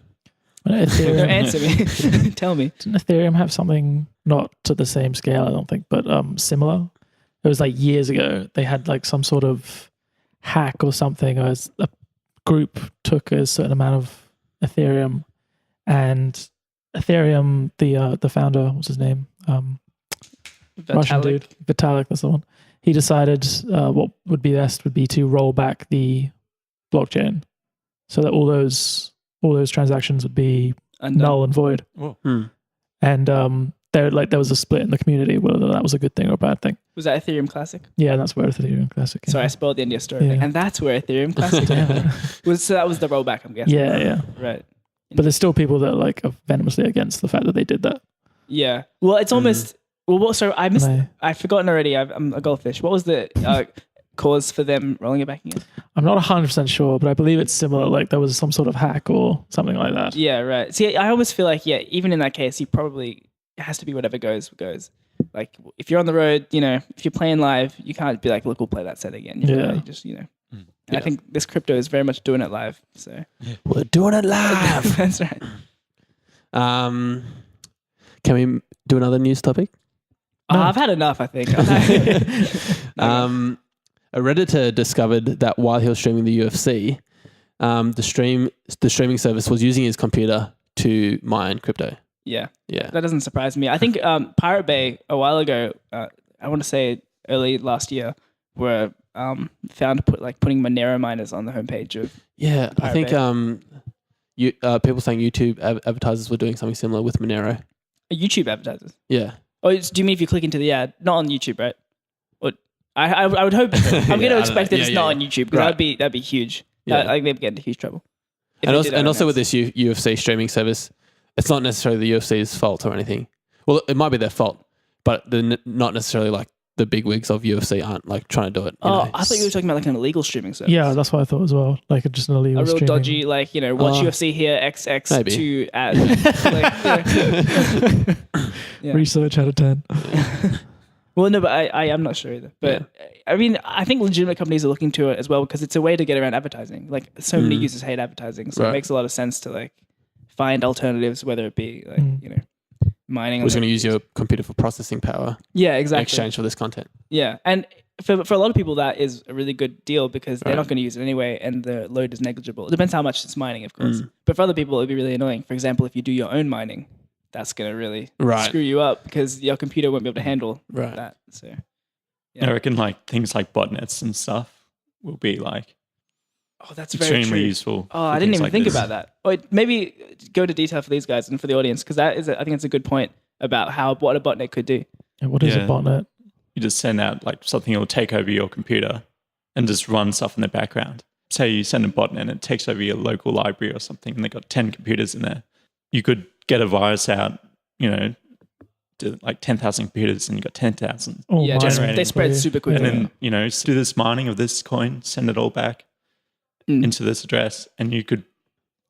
Speaker 1: Ethereum, answer me. Tell me.
Speaker 3: Didn't Ethereum have something not to the same scale, I don't think, but similar? It was like years ago. They had like some sort of hack or something, or a group took a certain amount of Ethereum, and Ethereum, the founder, what's his name? Russian dude, Vitalik, that's the one. He decided what would be best would be to roll back the blockchain, so that all those transactions would be null and void. And there was a split in the community whether that was a good thing or a bad thing.
Speaker 1: Was that Ethereum Classic?
Speaker 3: Yeah, that's where Ethereum Classic came.
Speaker 1: Sorry, I spoiled the end of your story. Yeah. And that's where Ethereum Classic so that was the rollback, I'm guessing.
Speaker 3: Yeah.
Speaker 1: Right.
Speaker 3: But there's still people that are venomously against the fact that they did that.
Speaker 1: Yeah. Well, it's almost so I've forgotten already. I'm a goldfish. What was the cause for them rolling it back again?
Speaker 3: I'm not 100% sure, but I believe it's similar. Like there was some sort of hack or something like that.
Speaker 1: Yeah, right. See, I always feel like, even in that case, it has to be whatever goes. Like if you're on the road, if you're playing live, you can't be like, look, we'll play that set again. You just, And I think this crypto is very much doing it live. So
Speaker 2: we're doing it live.
Speaker 1: That's right.
Speaker 2: Can we do another news topic?
Speaker 1: No. I've had enough, I think.
Speaker 2: A Redditor discovered that while he was streaming the UFC, the streaming service was using his computer to mine crypto.
Speaker 1: Yeah. That doesn't surprise me. I think Pirate Bay a while ago, I want to say early last year, were found putting Monero miners on the homepage of
Speaker 2: Pirate I think
Speaker 1: Bay.
Speaker 2: People saying YouTube advertisers were doing something similar with Monero.
Speaker 1: YouTube advertisers?
Speaker 2: Yeah.
Speaker 1: Oh, do you mean if you click into the ad? Not on YouTube, right? I would hope. I'm going to expect that it's not on YouTube, because that'd be huge. Like they'd get into huge trouble.
Speaker 2: And also with this UFC streaming service, it's not necessarily the UFC's fault or anything. Well, it might be their fault, but they're not necessarily like the big wigs of UFC aren't like trying to do it.
Speaker 1: I thought you were talking about like an illegal streaming service.
Speaker 3: Yeah, that's what I thought as well. Like just an illegal
Speaker 1: a real
Speaker 3: streaming.
Speaker 1: dodgy, like, watch UFC here, XX
Speaker 2: maybe.
Speaker 1: 2 ad. Yeah.
Speaker 3: Research out of 10.
Speaker 1: Well, no, but I am not sure either. But I mean, I think legitimate companies are looking to it as well because it's a way to get around advertising. Like so many users hate advertising, so it makes a lot of sense to like find alternatives, whether it be like mining.
Speaker 2: Who's going to use your computer for processing power?
Speaker 1: Yeah, exactly.
Speaker 2: In exchange for this content.
Speaker 1: Yeah, and for a lot of people, that is a really good deal because they're not going to use it anyway, and the load is negligible. It depends how much it's mining, of course. But for other people, it'd be really annoying. For example, if you do your own mining, that's going to really screw you up because your computer won't be able to handle that. So,
Speaker 4: I reckon like things like botnets and stuff will be like
Speaker 1: that's very
Speaker 4: extremely useful.
Speaker 1: Oh, I didn't even think about that. Maybe go to detail for these guys and for the audience because I think it's a good point about what a botnet could do.
Speaker 3: And what is a botnet?
Speaker 4: You just send out like something that will take over your computer and just run stuff in the background. Say you send a botnet and it takes over your local library or something and they've got 10 computers in there. You could get a virus out, to like 10,000 computers and you got 10,000.
Speaker 3: Oh,
Speaker 1: yeah, they spread super quickly.
Speaker 4: And then, do this mining of this coin, send it all back into this address and you could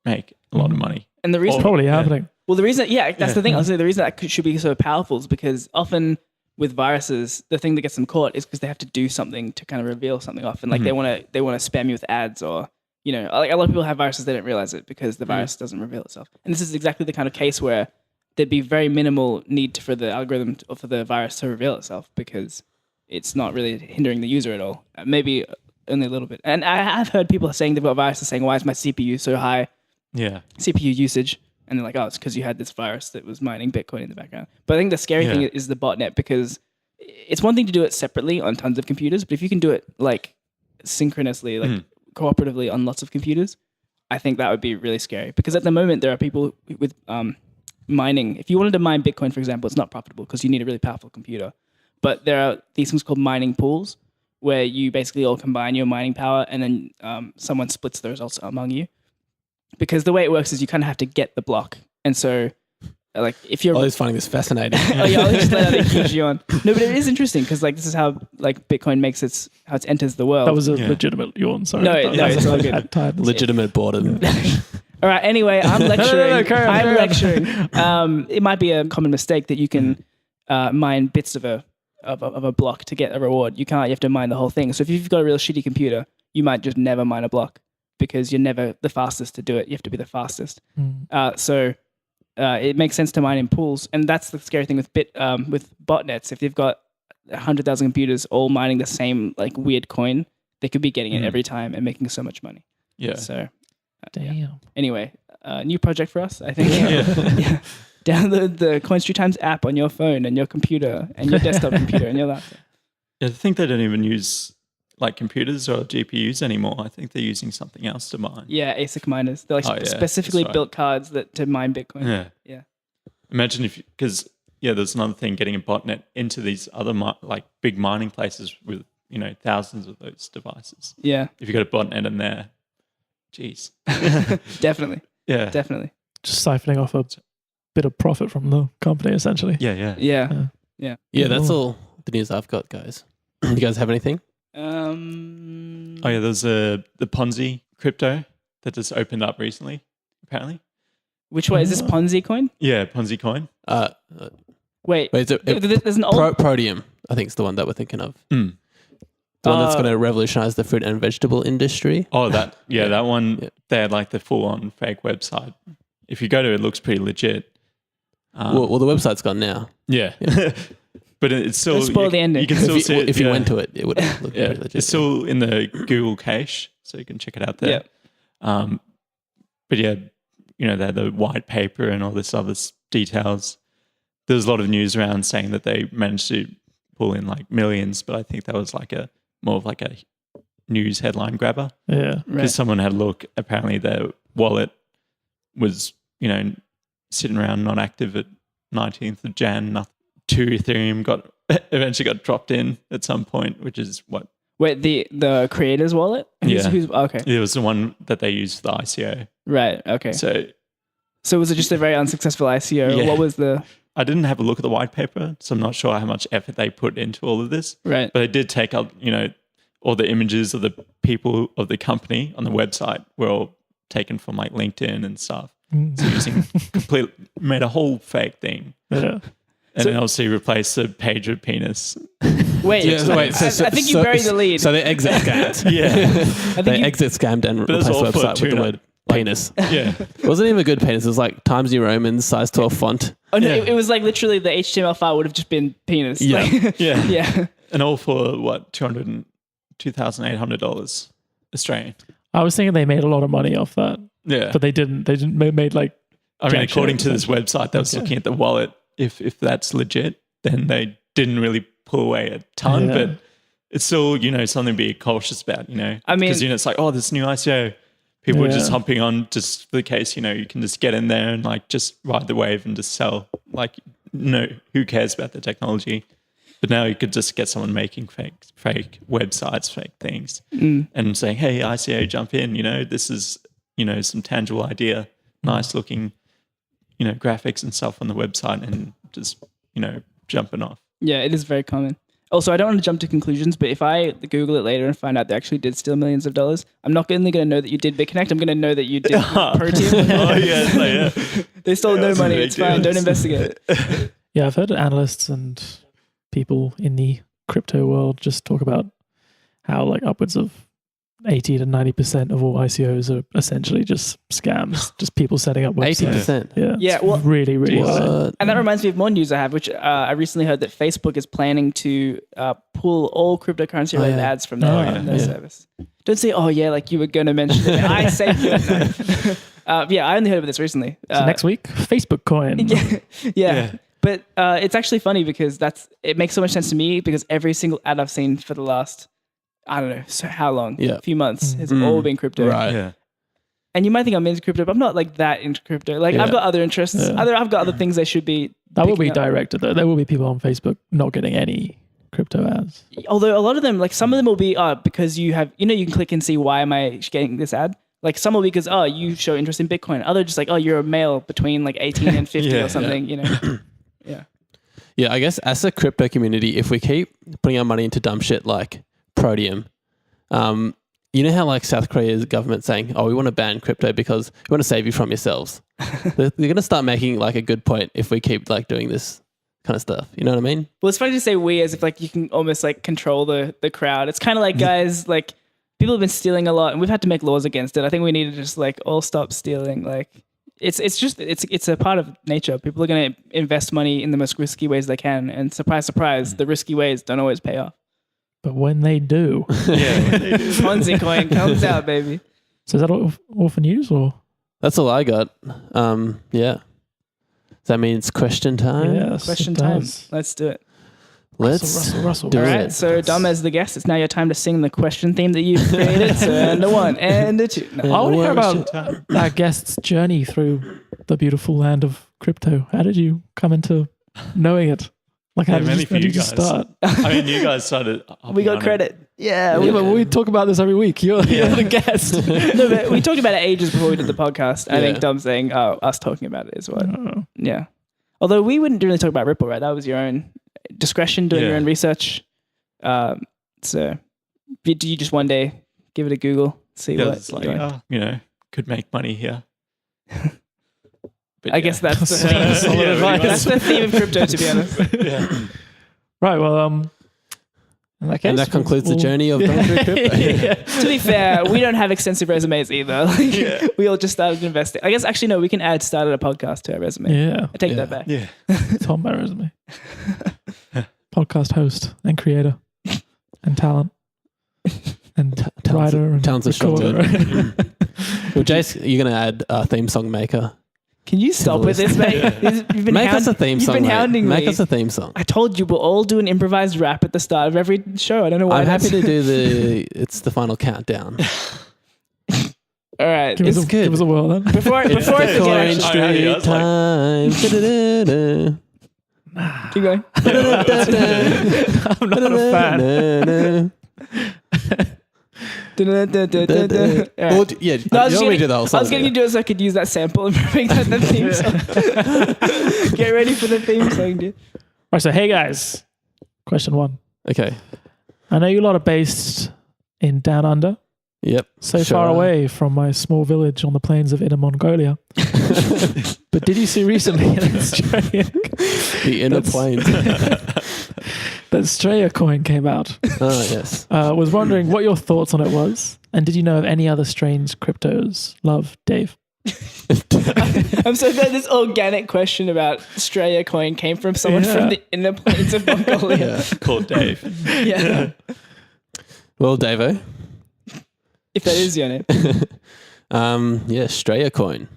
Speaker 4: make a lot of money.
Speaker 1: And the reason
Speaker 3: probably happening.
Speaker 1: Well, the reason, that's the thing. I'll say the reason that should be so powerful is because often with viruses, the thing that gets them caught is because they have to do something to kind of reveal something off, and like they want to spam you with ads, or like a lot of people have viruses, they don't realize it because the virus doesn't reveal itself. And this is exactly the kind of case where there'd be very minimal need for the algorithm or for the virus to reveal itself because it's not really hindering the user at all. Maybe only a little bit. And I have heard people saying they've got viruses saying, "Why is my CPU so high?"
Speaker 4: Yeah,
Speaker 1: CPU usage. And they're like, oh, it's because you had this virus that was mining Bitcoin in the background. But I think the scary thing is the botnet because it's one thing to do it separately on tons of computers, but if you can do it like synchronously, like cooperatively on lots of computers, I think that would be really scary. Because at the moment, there are people with mining. If you wanted to mine Bitcoin, for example, it's not profitable because you need a really powerful computer. But there are these things called mining pools where you basically all combine your mining power and then someone splits the results among you. Because the way it works is you kind of have to get the block. And so, like, if you're...
Speaker 2: I was finding this fascinating.
Speaker 1: I'll just let that engage you on. No, but it is interesting because, like, this is how, like, Bitcoin makes how it enters the world.
Speaker 3: That was a legitimate yawn, sorry.
Speaker 1: No, it's all good.
Speaker 2: Legitimate boredom.
Speaker 1: All right, anyway, I'm lecturing. I'm lecturing. It might be a common mistake that you can mine bits of a block to get a reward. You can't. You have to mine the whole thing. So if you've got a real shitty computer, you might just never mine a block. Because you're never the fastest to do it. You have to be the fastest. So it makes sense to mine in pools. And that's the scary thing with with botnets. If you've got 100,000 computers all mining the same like weird coin, they could be getting it every time and making so much money.
Speaker 4: Yeah.
Speaker 1: So,
Speaker 3: damn.
Speaker 1: Yeah. Anyway, new project for us, I think. Yeah. Download the Coin3 Times app on your phone and your computer and your desktop computer and your laptop.
Speaker 4: Yeah, I think they don't even use like computers or GPUs anymore. I think they're using something else to mine.
Speaker 1: Yeah, ASIC miners. They're like specifically built cards to mine Bitcoin. Yeah.
Speaker 4: Imagine because there's another thing, getting a botnet into these other like big mining places with thousands of those devices.
Speaker 1: Yeah.
Speaker 4: If you got a botnet in there, geez.
Speaker 1: Definitely.
Speaker 4: Yeah.
Speaker 1: Definitely.
Speaker 3: Just siphoning off a bit of profit from the company, essentially.
Speaker 4: Yeah.
Speaker 2: Yeah, that's all the news I've got, guys. You guys have anything?
Speaker 4: There's the Ponzi crypto that just opened up recently, apparently.
Speaker 1: Which one is this Ponzi coin?
Speaker 4: Yeah, Ponzi coin.
Speaker 1: Wait,
Speaker 2: there's
Speaker 1: an old
Speaker 2: Prodeum. I think it's the one that we're thinking of. The one that's going to revolutionize the fruit and vegetable industry.
Speaker 4: Oh, that one. Yeah. They had like the full-on fake website. If you go to it, it looks pretty legit.
Speaker 2: Well, the website's gone now.
Speaker 4: Yeah. But it's still...
Speaker 1: Don't spoil the ending.
Speaker 4: You can still see it.
Speaker 2: If you went to it, it would look pretty legit.
Speaker 4: It's still in the Google cache, so you can check it out there.
Speaker 1: Yeah.
Speaker 4: But yeah, they had the white paper and all this other details. There's a lot of news around saying that they managed to pull in like millions, but I think that was like more of like a news headline grabber.
Speaker 3: Yeah.
Speaker 4: Because someone had a look. Apparently their wallet was, sitting around not active at 19th of Jan. 2 Ethereum eventually got dropped in at some point, which is what...
Speaker 1: Wait, the creator's wallet? Okay.
Speaker 4: It was the one that they used for the ICO.
Speaker 1: Right, okay.
Speaker 4: So
Speaker 1: was it just a very unsuccessful ICO?
Speaker 4: Yeah.
Speaker 1: What was the...
Speaker 4: I didn't have a look at the white paper, so I'm not sure how much effort they put into all of this.
Speaker 1: Right.
Speaker 4: But they did take up, all the images of the people of the company on the website were all taken from like LinkedIn and stuff. So using made a whole fake thing.
Speaker 3: Yeah.
Speaker 4: And then obviously replaced the page with penis.
Speaker 1: Wait, I think you buried the lead.
Speaker 2: So they exit scammed.
Speaker 1: Yeah.
Speaker 2: They exit scammed and replaced the website with the word penis.
Speaker 4: Yeah.
Speaker 2: It wasn't even a good penis. It was like Times New Roman, size 12 font.
Speaker 1: Oh, no, it was like literally the HTML file would have just been penis.
Speaker 2: Yeah.
Speaker 1: Yeah.
Speaker 4: And all for what, $202,800 Australian.
Speaker 3: I was thinking they made a lot of money off that.
Speaker 4: Yeah.
Speaker 3: But they didn't. They didn't made like.
Speaker 4: I mean, according to this website, they was looking at the wallet. If that's legit, then they didn't really pull away a ton, but it's still, something to be cautious about, I mean, because, it's like, oh, this new ICO, people are just hopping on just for the case, you can just get in there and like just ride the wave and just sell. Like, no, who cares about the technology? But now you could just get someone making fake websites, fake things, and saying, hey, ICO, jump in, this is, some tangible idea, nice looking, graphics and stuff on the website, and just, jumping off.
Speaker 1: Yeah, it is very common. Also, I don't want to jump to conclusions, but if I Google it later and find out they actually did steal millions of dollars, I'm not only going to know that you did BitConnect, I'm going to know that you did Prodeum.
Speaker 4: Oh, yeah.
Speaker 1: They stole no money. It's fine. Don't investigate it.
Speaker 3: Yeah, I've heard analysts and people in the crypto world just talk about how like upwards of 80 to 90% of all ICOs are essentially just scams, just people setting up websites.
Speaker 2: 80%?
Speaker 3: Yeah, well, really, really high.
Speaker 1: And that reminds me of more news I have, which I recently heard that Facebook is planning to pull all cryptocurrency related ads from their service. Don't say, like you were going to mention it. I say I only heard of this recently.
Speaker 3: So next week, Facebook coin.
Speaker 1: Yeah. But it's actually funny because it makes so much sense to me because every single ad I've seen for the last, I don't know, so how long?
Speaker 2: Yeah.
Speaker 1: A few months. It's all been crypto.
Speaker 2: Right.
Speaker 4: Yeah.
Speaker 1: And you might think I'm into crypto, but I'm not like that into crypto. Like I've got other interests.
Speaker 3: Yeah.
Speaker 1: I've got other things I should be.
Speaker 3: That will be
Speaker 1: up.
Speaker 3: directed though. There will be people on Facebook not getting any crypto ads.
Speaker 1: Although a lot of them, like some of them will be because you have, you can click and see why am I getting this ad. Like some will be because, you show interest in Bitcoin. Other just like, you're a male between like 18 and 50 or something, Yeah.
Speaker 2: Yeah, I guess as a crypto community, if we keep putting our money into dumb shit like Prodeum, you know how like South Korea's government saying, we want to ban crypto because we want to save you from yourselves. They're going to start making like a good point if we keep like doing this kind of stuff. You know what I mean?
Speaker 1: Well, it's funny to say we as if like you can almost like control the crowd. It's kind of like guys, like people have been stealing a lot and we've had to make laws against it. I think we need to just like all stop stealing. Like it's a part of nature. People are going to invest money in the most risky ways they can. And surprise, surprise, the risky ways don't always pay off.
Speaker 3: But when they do.
Speaker 1: Ponzi coin comes out, baby.
Speaker 3: So is that all for news or?
Speaker 2: That's all I got. Yeah. Does that mean it's question time?
Speaker 3: Yes,
Speaker 1: question time. Let's do it.
Speaker 3: Russell.
Speaker 2: Do
Speaker 1: all
Speaker 2: it.
Speaker 1: right. So Dom, as the guest, it's now your time to sing the question theme that you've created. So and the one and the two. No.
Speaker 3: I want to hear about our guest's journey through the beautiful land of crypto. How did you come into knowing it? Like how did you start?
Speaker 4: I mean, you guys started.
Speaker 1: We got credit. Yeah,
Speaker 3: we talk about this every week. You're the guest.
Speaker 1: No, but we talked about it ages before we did the podcast. I think Dom's saying, us talking about it is what.
Speaker 3: Oh.
Speaker 1: Yeah. Although we wouldn't really talk about Ripple, right? That was your own discretion, doing your own research. So do you just one day give it a Google, see what
Speaker 4: it's like, could make money here. But
Speaker 1: I guess that's the theme. That's the theme of crypto, to be honest.
Speaker 3: Right. Well, in that case,
Speaker 2: and that concludes the journey of going through crypto.
Speaker 1: To be fair, we don't have extensive resumes either. We all just started investing. I guess actually no, we can add started a podcast to our resume.
Speaker 3: Yeah.
Speaker 1: I take that back.
Speaker 4: Yeah.
Speaker 3: It's on my resume. Podcast host and creator and talent and writer and
Speaker 2: talent's a strong word. Well, Jace, you're going to add a theme song maker.
Speaker 1: Can you stop with this, mate? You've been
Speaker 2: Make us a theme song.
Speaker 1: You've been hounding me.
Speaker 2: Make us a theme song.
Speaker 1: I told you we'll all do an improvised rap at the start of every show. I don't know why.
Speaker 2: I'm happy to do it's the final countdown.
Speaker 1: All right.
Speaker 3: Give us a whirl then.
Speaker 1: Before I forget,
Speaker 2: Coin Street time.
Speaker 1: Keep going.
Speaker 3: I'm not a fan.
Speaker 1: Yeah.
Speaker 2: Or yeah,
Speaker 1: No,
Speaker 2: you want me to do the whole song?
Speaker 1: I was going to do it so I could use that sample and make that the theme song. Get ready for the theme song, dude.
Speaker 3: All right, so hey guys, question 1.
Speaker 2: Okay.
Speaker 3: I know you lot are based in Down Under,
Speaker 2: Yep.
Speaker 3: so
Speaker 2: Sure
Speaker 3: far
Speaker 2: are.
Speaker 3: away from my small village on the plains of Inner Mongolia. But did you see recently an Australian
Speaker 2: The inner planes.
Speaker 3: the Australia coin came out?
Speaker 2: Oh, yes.
Speaker 3: Was wondering what your thoughts on it was, and did you know of any other strange cryptos? Love, Dave.
Speaker 1: I'm so glad this organic question about Australia coin came from someone from the inner plains of Mongolia.
Speaker 2: Yeah.
Speaker 4: Called Dave.
Speaker 1: Yeah.
Speaker 2: Well, Davo.
Speaker 1: If that is your name.
Speaker 2: Yeah, Australia coin.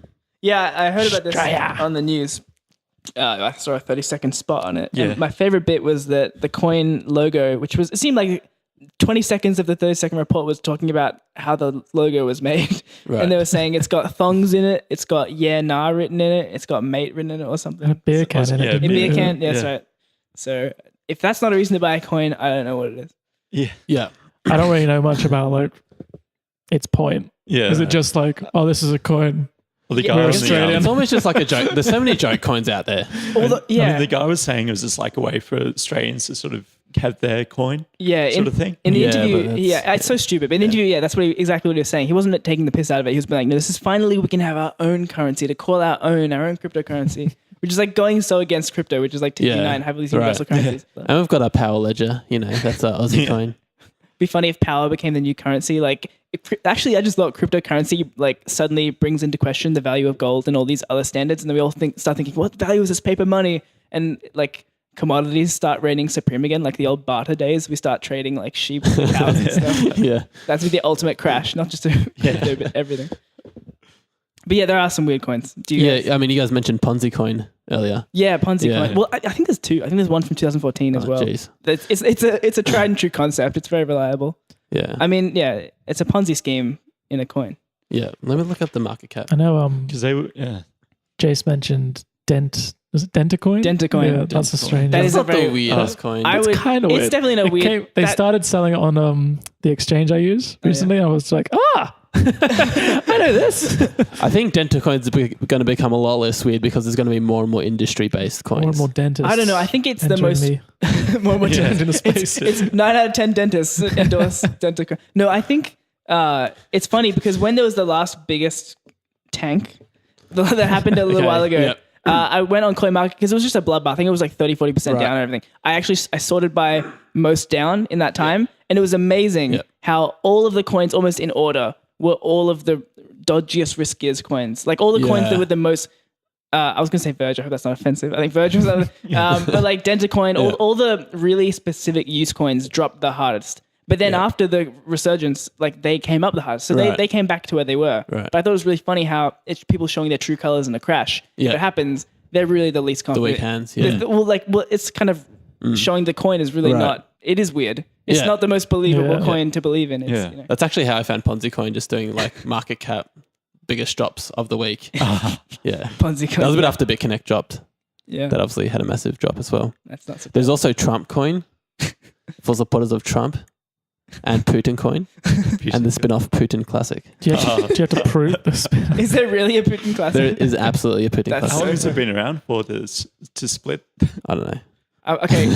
Speaker 1: Yeah, I heard about this
Speaker 3: Australia.
Speaker 1: on the news. I saw a 30-second spot on it.
Speaker 4: Yeah.
Speaker 1: And my favorite bit was that the coin logo, which was, it seemed like 20 seconds of the 30-second report was talking about how the logo was made.
Speaker 2: Right.
Speaker 1: And they were saying it's got thongs in it, it's got yeah, nah written in it, it's got mate written in it or something.
Speaker 3: A beer can in it.
Speaker 4: yeah,
Speaker 3: didn't
Speaker 1: A
Speaker 3: it?
Speaker 1: beer can, yeah, that's
Speaker 4: Yeah.
Speaker 1: right. So if that's not a reason to buy a coin, I don't know what it is.
Speaker 4: Yeah.
Speaker 2: Yeah.
Speaker 3: I don't really know much about like its point.
Speaker 4: Yeah.
Speaker 3: Is it just like, oh, this is a coin?
Speaker 4: Well, the
Speaker 1: Yeah,
Speaker 4: guy
Speaker 1: we're
Speaker 4: was
Speaker 3: Australian.
Speaker 2: It's almost just like a joke. There's so many joke coins out there.
Speaker 1: All the, yeah,
Speaker 4: I mean, the guy was saying it was just like a way for Australians to sort of have their coin
Speaker 1: yeah.
Speaker 4: sort of thing.
Speaker 1: In the
Speaker 2: Yeah, but
Speaker 1: interview,
Speaker 2: that's-
Speaker 1: yeah, it's so stupid. But in the interview, yeah, that's exactly what he was saying. He wasn't taking the piss out of it. He was being like, no, this is finally we can have our own currency to call our own cryptocurrency, which is like going so against crypto, which is like TP9,
Speaker 2: Yeah,
Speaker 1: have all these
Speaker 2: right.
Speaker 1: universal currencies. But
Speaker 2: And we've got our power ledger. You know, that's our Aussie coin.
Speaker 1: be funny if power became the new currency. Like, actually, I just thought cryptocurrency like suddenly brings into question the value of gold and all these other standards, and then we all start thinking, what value is this paper money? And like commodities start reigning supreme again, like the old barter days. We start trading like sheep and cows and stuff.
Speaker 2: Yeah.
Speaker 1: That's the ultimate crash, not just a crypto, but everything. But yeah, there are some weird coins. Do you guys?
Speaker 2: Yeah. I mean, you guys mentioned Ponzi coin earlier.
Speaker 1: Yeah, Ponzi
Speaker 2: Yeah.
Speaker 1: coin. Well, I think there's two. I think there's one from 2014 as
Speaker 2: Oh,
Speaker 1: well.
Speaker 2: jeez.
Speaker 1: It's a tried and true concept. It's very reliable.
Speaker 2: Yeah.
Speaker 1: I mean, yeah, it's a Ponzi scheme in a coin.
Speaker 2: Yeah. Let me look up the market cap.
Speaker 3: I know
Speaker 4: Because they were, yeah.
Speaker 3: Jace mentioned Was it Dentacoin?
Speaker 1: Dentacoin.
Speaker 3: Yeah, that's a strange
Speaker 1: That
Speaker 3: one.
Speaker 1: is
Speaker 2: It's
Speaker 1: a
Speaker 2: not
Speaker 1: very
Speaker 2: the weirdest coin.
Speaker 1: I
Speaker 3: It's
Speaker 1: would.
Speaker 3: kind of
Speaker 1: It's
Speaker 3: weird.
Speaker 1: definitely no
Speaker 3: It
Speaker 1: weird.
Speaker 3: they
Speaker 1: that-
Speaker 3: started selling it on the exchange I use
Speaker 1: yeah.
Speaker 3: recently. I was like, I know this.
Speaker 2: I think Dentacoin's going to become a lot less weird because there's going to be more and more industry-based coins.
Speaker 3: More and more dentists.
Speaker 1: I don't know. I think it's the
Speaker 3: entering
Speaker 1: most.
Speaker 3: me.
Speaker 1: more and more
Speaker 4: Yeah.
Speaker 1: dentists.
Speaker 3: Into space.
Speaker 1: It's 9 out of 10 dentists endorse Dentacoin. No, I think it's funny because when there was the last biggest tank that happened a little
Speaker 2: Okay,
Speaker 1: while ago.
Speaker 2: yep.
Speaker 1: I went on CoinMarket because it was just a bloodbath. I think it was like 30-40%
Speaker 2: Right.
Speaker 1: down and everything. I sorted by most down in that time, and it was amazing
Speaker 2: Yep.
Speaker 1: how all of the coins, almost in order, were all of the dodgiest, riskiest coins. Like all the coins
Speaker 2: Yeah.
Speaker 1: that were the most. I was gonna say Verge. I hope that's not offensive. I think Verge was, but like Dentacoin, all the really specific use coins dropped the hardest. But then after the resurgence, like they came up the hardest. So
Speaker 2: Right.
Speaker 1: they came back to where they were.
Speaker 2: Right.
Speaker 1: But I thought it was really funny how it's people showing their true colors in a crash.
Speaker 2: Yeah.
Speaker 1: If it happens, they're really the least
Speaker 2: The
Speaker 1: confident.
Speaker 2: weak hands, yeah.
Speaker 1: Well, it's kind of showing the coin is really
Speaker 2: Right.
Speaker 1: not. It is weird. It's
Speaker 2: Yeah.
Speaker 1: not the most believable
Speaker 3: Yeah.
Speaker 1: coin to believe in. It's,
Speaker 4: Yeah.
Speaker 1: you know.
Speaker 2: That's actually how I found Ponzi coin, just doing like market cap, biggest drops of the week. Yeah.
Speaker 1: Ponzi coin.
Speaker 2: That was a bit after BitConnect dropped.
Speaker 1: Yeah,
Speaker 2: That obviously had a massive drop as well.
Speaker 1: that's not.
Speaker 2: There's also Trump coin for supporters of Trump, and Putin coin, and the spin-off Putin Classic.
Speaker 3: Do you have to prove the spin?
Speaker 1: Is there really a Putin
Speaker 2: There
Speaker 1: classic?
Speaker 2: is absolutely a Putin
Speaker 1: That's
Speaker 4: How long
Speaker 2: Classic.
Speaker 4: has it been around for this to split?
Speaker 2: I don't know.
Speaker 1: Okay,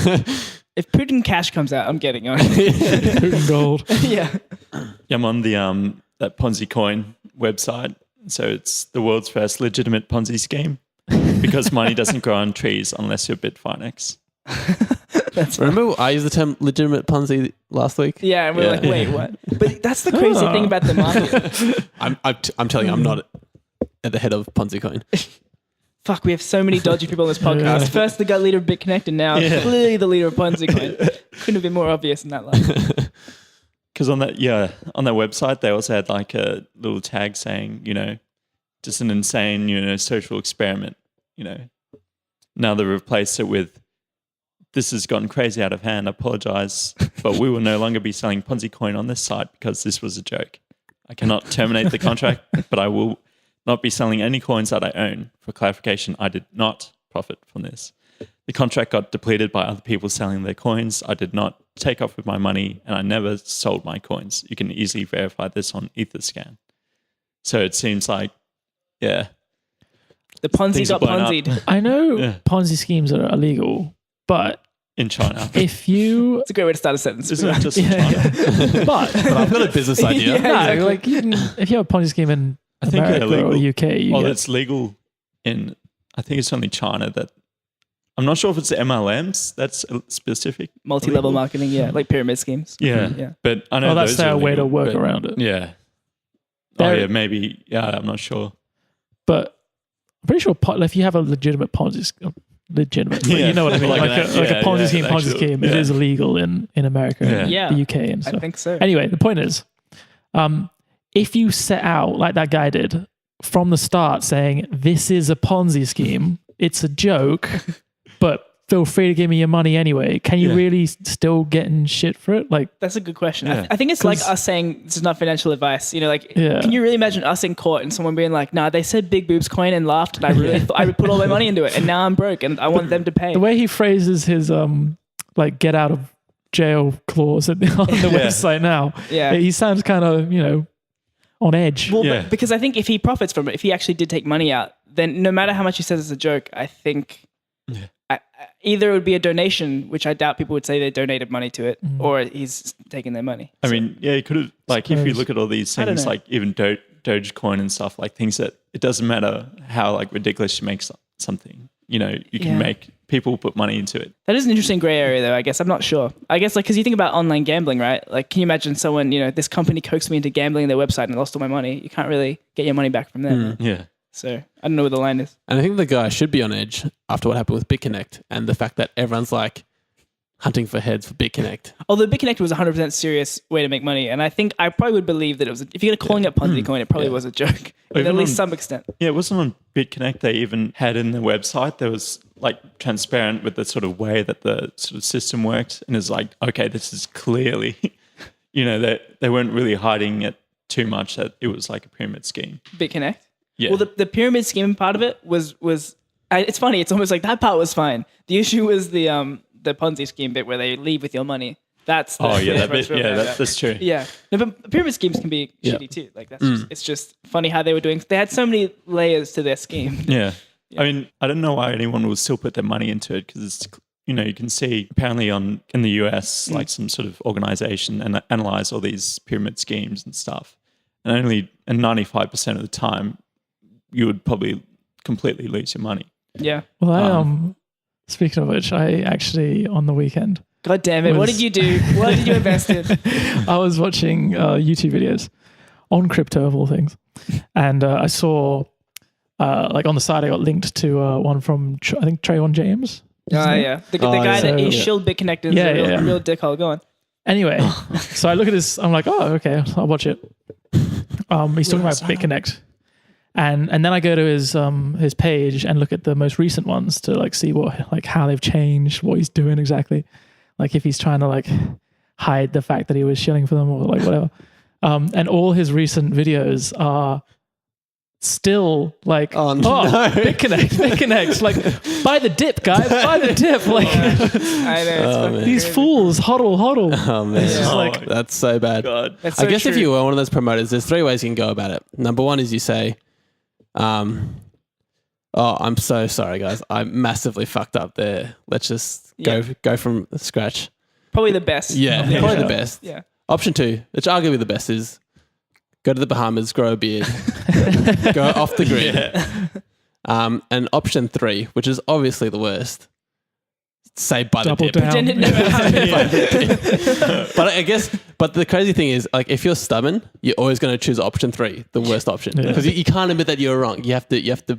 Speaker 1: if Putin Cash comes out, I'm getting on.
Speaker 3: Putin gold.
Speaker 1: Yeah.
Speaker 4: Yeah, I'm on the that Ponzi coin website. So it's the world's first legitimate Ponzi scheme because money doesn't grow on trees unless you're Bitfinex.
Speaker 2: Remember I used the term legitimate Ponzi last week?
Speaker 1: Yeah, and we're
Speaker 2: Yeah.
Speaker 1: like, wait, what? But that's the crazy thing about the market.
Speaker 2: I'm telling you, I'm not at the head of Ponzi coin.
Speaker 1: Fuck, we have so many dodgy people on this podcast.
Speaker 3: Yeah.
Speaker 1: First the guy leader of BitConnect, and now clearly the leader of Ponzi coin. Couldn't have been more obvious in that line.
Speaker 4: Because on that website, they also had like a little tag saying, just an insane, social experiment, Now they replaced it with, this has gotten crazy out of hand, I apologize, but we will no longer be selling Ponzi coin on this site because this was a joke. I cannot terminate the contract, but I will not be selling any coins that I own. For clarification, I did not profit from this. The contract got depleted by other people selling their coins. I did not take off with my money, and I never sold my coins. You can easily verify this on Etherscan. So it seems like, yeah.
Speaker 1: The Ponzi got Ponzi'd.
Speaker 3: I know Ponzi schemes are illegal, but
Speaker 4: in China.
Speaker 3: If you...
Speaker 1: It's a great way to start a sentence.
Speaker 4: Isn't it just in China?
Speaker 3: But
Speaker 2: I've got a business idea.
Speaker 3: Exactly. Like if you have a Ponzi scheme in America or UK,
Speaker 4: it's legal in, I think it's only China that, I'm not sure if it's the MLMs that's specific.
Speaker 1: Multi-level marketing, like pyramid schemes.
Speaker 4: Yeah. But I know
Speaker 3: that's their way to work around it.
Speaker 4: Yeah. Maybe. Yeah, I'm not sure.
Speaker 3: But I'm pretty sure if you have a legitimate Ponzi scheme, you know what I mean? like a Ponzi scheme, it is illegal in America, and the UK and stuff.
Speaker 1: I think so.
Speaker 3: Anyway, the point is, if you set out like that guy did from the start saying, this is a Ponzi scheme, it's a joke, but feel free to give me your money anyway, can you really still get in shit for it? Like,
Speaker 1: that's a good question. I think it's like us saying this is not financial advice. You know, like, can you really imagine us in court and someone being like, nah, they said big boobs coin and laughed, and I really I put all my money into it, and now I'm broke and I want them to pay.
Speaker 3: The way he phrases his like get out of jail clause on the website now, he sounds kind of, on edge.
Speaker 1: Well, because I think if he profits from it, if he actually did take money out, then no matter how much he says it's a joke, I think either it would be a donation, which I doubt people would say they donated money to it, or he's taking their money.
Speaker 4: I mean, he could have, like, if you look at all these things, like even Dogecoin and stuff, like things that it doesn't matter how like ridiculous you make something, you can make people put money into it.
Speaker 1: That is an interesting gray area though, I guess. I'm not sure. I guess like, because you think about online gambling, right? Like, can you imagine someone, this company coaxed me into gambling on their website and I lost all my money? You can't really get your money back from there.
Speaker 4: Yeah.
Speaker 1: So I don't know where the line is.
Speaker 2: And I think the guy should be on edge after what happened with BitConnect and the fact that everyone's like hunting for heads for BitConnect.
Speaker 1: Although BitConnect was a 100% serious way to make money. And I think I probably would believe that it was, if you're calling it Ponzi coin, it probably was a joke. At least some extent.
Speaker 4: Yeah, it wasn't on BitConnect. They even had in the website, there was like transparent with the sort of way that the sort of system worked. And it's like, okay, this is clearly, they weren't really hiding it too much that it was like a pyramid scheme.
Speaker 1: BitConnect?
Speaker 4: Yeah.
Speaker 1: Well, the pyramid scheme part of it was it's funny. It's almost like that part was fine. The issue was the Ponzi scheme bit where they leave with your money. That's the that's true. Yeah, no, but pyramid schemes can be shitty too. Like that's it's just funny how they were doing. They had so many layers to their scheme.
Speaker 4: Yeah. I mean, I don't know why anyone would still put their money into it because it's you can see apparently in the US like some sort of organization and analyze all these pyramid schemes and stuff, and 95% of the time you would probably completely lose your money.
Speaker 1: Yeah.
Speaker 3: Well, speaking of which, I actually on the weekend.
Speaker 1: God damn it! What did you do? What did you invest in?
Speaker 3: I was watching YouTube videos on crypto of all things, and I saw like on the side I got linked to one from I think Trayon James.
Speaker 1: The guy that he shilled BitConnect is a real dickhole. Go on.
Speaker 3: Anyway, so I look at this. I'm like, oh, okay, I'll watch it. He's talking about BitConnect. And then I go to his page and look at the most recent ones to like see how they've changed, what he's doing exactly, like if he's trying to like hide the fact that he was shilling for them or like whatever. And all his recent videos are still like, BitConnect, like buy the dip, guy, buy the dip, like
Speaker 1: I know,
Speaker 3: these fools hodl.
Speaker 2: Oh man,
Speaker 3: it's like
Speaker 2: that's so bad.
Speaker 1: God.
Speaker 2: I guess if you were one of those promoters, there's 3 ways you can go about it. Number one is you say, I'm so sorry, guys. I massively fucked up there. Let's just go from scratch.
Speaker 1: Probably the best.
Speaker 2: Yeah, probably the best.
Speaker 1: Yeah.
Speaker 2: Option 2, which arguably the best, is go to the Bahamas, grow a beard, go off the grid. Yeah. And option 3, which is obviously the worst, say buy the dip.
Speaker 3: Pretend it never
Speaker 2: happened. But the crazy thing is, like, if you're stubborn, you're always going to choose option 3, the worst option, because you can't admit that you're wrong. You have to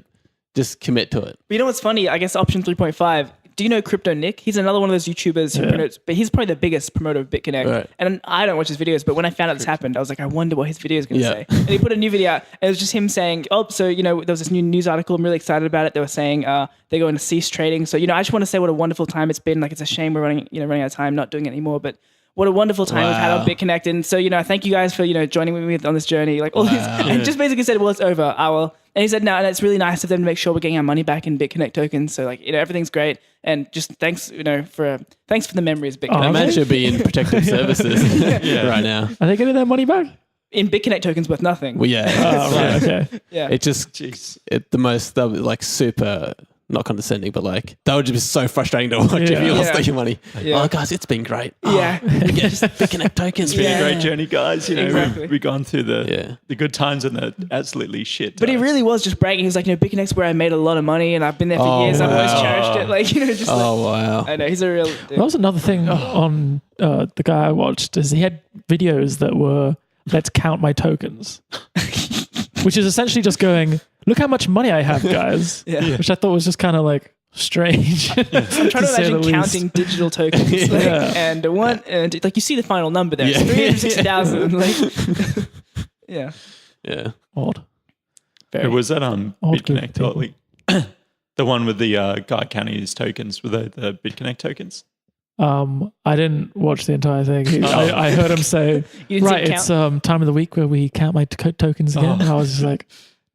Speaker 2: just commit to it.
Speaker 1: But you know what's funny? I guess option 3.5. Do you know Crypto Nick? He's another one of those YouTubers who promotes, but he's probably the biggest promoter of BitConnect. Right. And I don't watch his videos, but when I found out this happened, I was like, I wonder what his video is going to say. And he put a new video out, and it was just him saying, there was this new news article. I'm really excited about it. They were saying they're going to cease trading. So, I just want to say what a wonderful time it's been. Like, it's a shame we're running out of time, not doing it anymore. But what a wonderful time we've had on BitConnect. And so, thank you guys for, joining with me on this journey. Like all these, and just basically said, well, it's over. And he said, no, and it's really nice of them to make sure we're getting our money back in BitConnect tokens. So like, everything's great. And just thanks, thanks for the memories, BitConnect.
Speaker 2: That man should be in protective services right now.
Speaker 3: Are they getting their money back?
Speaker 1: In BitConnect tokens worth nothing.
Speaker 2: Well, yeah.
Speaker 3: Right, okay.
Speaker 1: Yeah.
Speaker 2: It just, that was like super, not condescending, but like, that would just be so frustrating to watch if you lost all your money.
Speaker 1: Yeah.
Speaker 2: Oh, guys, it's been great.
Speaker 1: Yeah.
Speaker 2: We get BitConnect tokens.
Speaker 4: It's been a great journey, guys.
Speaker 1: Exactly.
Speaker 4: We've gone through the good times and the absolutely shit times.
Speaker 1: But he really was just bragging. He was like, BitConnect's where I made a lot of money and I've been there for years. I've always cherished it. Like, just
Speaker 2: wow.
Speaker 1: I know, he's a real dude.
Speaker 3: That was another thing on the guy I watched is he had videos that were, let's count my tokens, which is essentially just going, look how much money I have, guys. Which I thought was just kind of like strange.
Speaker 1: I'm trying to imagine counting digital tokens. And like you see the final number there. It's 360,000. Like,
Speaker 2: Yeah.
Speaker 3: Odd.
Speaker 4: Was that BitConnect? The one with the guy counting his tokens, were they the BitConnect tokens?
Speaker 3: I didn't watch the entire thing. I heard him say, right, it's time of the week where we count my tokens again. And I was just like,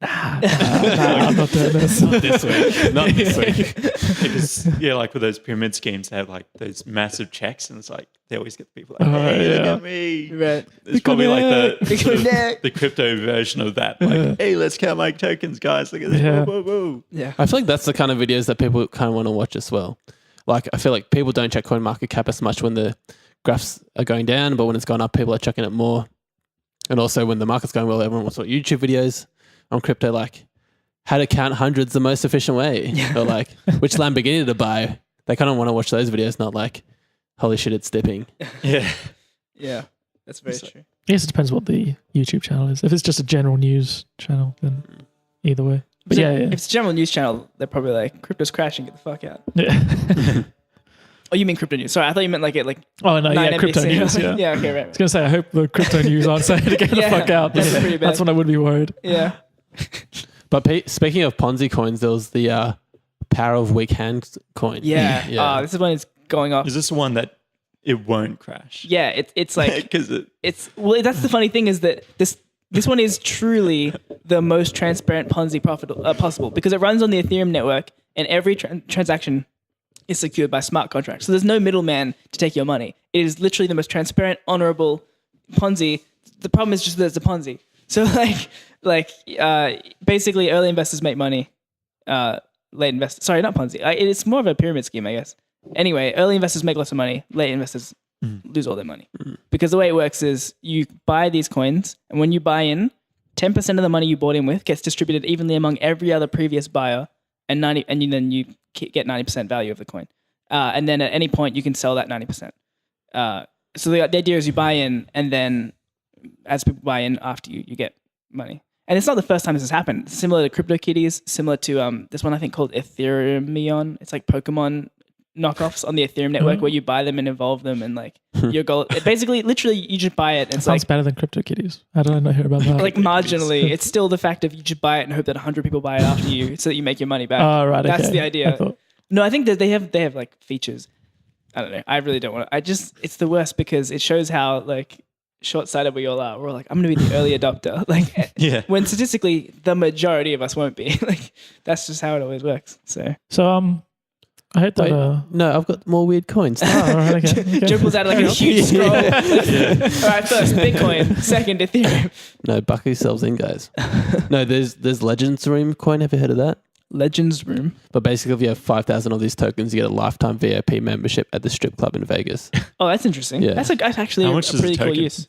Speaker 3: nah, I'm not doing this.
Speaker 2: Not this week.
Speaker 4: Because, like with those pyramid schemes, they have like those massive checks and it's like, they always get the people like, hey, look at me.
Speaker 1: Right.
Speaker 4: It's probably like the crypto version of that. Like, hey, let's count my tokens, guys. Look at this.
Speaker 3: Yeah.
Speaker 4: Whoa, whoa, whoa.
Speaker 1: Yeah.
Speaker 2: I feel like that's the kind of videos that people kind of want to watch as well. Like, I feel like people don't check CoinMarketCap as much when the graphs are going down, but when it's going up, people are checking it more. And also when the market's going well, everyone wants to watch YouTube videos on crypto, like how to count hundreds the most efficient way, or like which Lamborghini to buy. They kind of want to watch those videos, not like, holy shit, it's dipping.
Speaker 1: Yeah, that's very true.
Speaker 3: I guess it depends what the YouTube channel is. If it's just a general news channel, then either way. But
Speaker 1: if it's a general news channel, they're probably like, crypto's crashing, get the fuck out.
Speaker 3: Yeah.
Speaker 1: Oh, you mean crypto news? Sorry, I thought you meant like
Speaker 3: Oh no, yeah, crypto
Speaker 1: NBC.
Speaker 3: news. Yeah.
Speaker 1: Yeah, okay, right.
Speaker 3: I was gonna say, I hope the crypto news aren't saying to get the fuck out.
Speaker 1: That's pretty bad.
Speaker 3: That's when I would be worried.
Speaker 1: Yeah.
Speaker 2: But speaking of Ponzi coins, there was the power of weak hand coin.
Speaker 1: Yeah. This is when it's going off.
Speaker 4: Is this the one that it won't crash?
Speaker 1: Yeah, it's like
Speaker 4: because
Speaker 1: that's the funny thing is that this one is truly the most transparent Ponzi possible because it runs on the Ethereum network and every transaction is secured by smart contracts. So there's no middleman to take your money. It is literally the most transparent, honorable Ponzi. The problem is just that it's a Ponzi. So basically early investors make money. Late investors, sorry, not Ponzi. It's more of a pyramid scheme, I guess. Anyway, early investors make lots of money. Late investors lose all their money. Because the way it works is you buy these coins, and when you buy in, 10% of the money you bought in with gets distributed evenly among every other previous buyer, and then you get 90% value of the coin. And then at any point, you can sell that 90%. So the idea is you buy in, and then as people buy in after you get money. And it's not the first time this has happened. It's similar to CryptoKitties, similar to this one I think called Ethereum. It's like Pokemon knockoffs on the Ethereum network where you buy them and evolve them and like your goal. Basically, literally, you just buy it. And it's
Speaker 3: sounds better than CryptoKitties. How did I not hear about that?
Speaker 1: Like marginally, it's still the fact of you just buy it and hope that 100 people buy it after you, so that you make your money back.
Speaker 3: Oh, right.
Speaker 1: That's
Speaker 3: okay.
Speaker 1: the idea. No, I think that they have like features. I don't know. I really don't want to. It's the worst because it shows how like short-sighted we all are. We're like, I'm going to be the early adopter. Like, when statistically the majority of us won't be. Like, that's just how it always works. So
Speaker 3: I hope that.
Speaker 2: No, I've got more weird coins.
Speaker 3: Oh, right, okay.
Speaker 1: Joe pulls out like a huge scroll. All right, first Bitcoin, second Ethereum.
Speaker 2: No, buckle yourselves in, guys. No, there's Legends Room coin. Have you heard of that?
Speaker 1: Legends Room.
Speaker 2: But basically, if you have 5,000 of these tokens, you get a lifetime VIP membership at the strip club in Vegas.
Speaker 1: Oh, that's interesting. Yeah. That's actually a pretty cool use.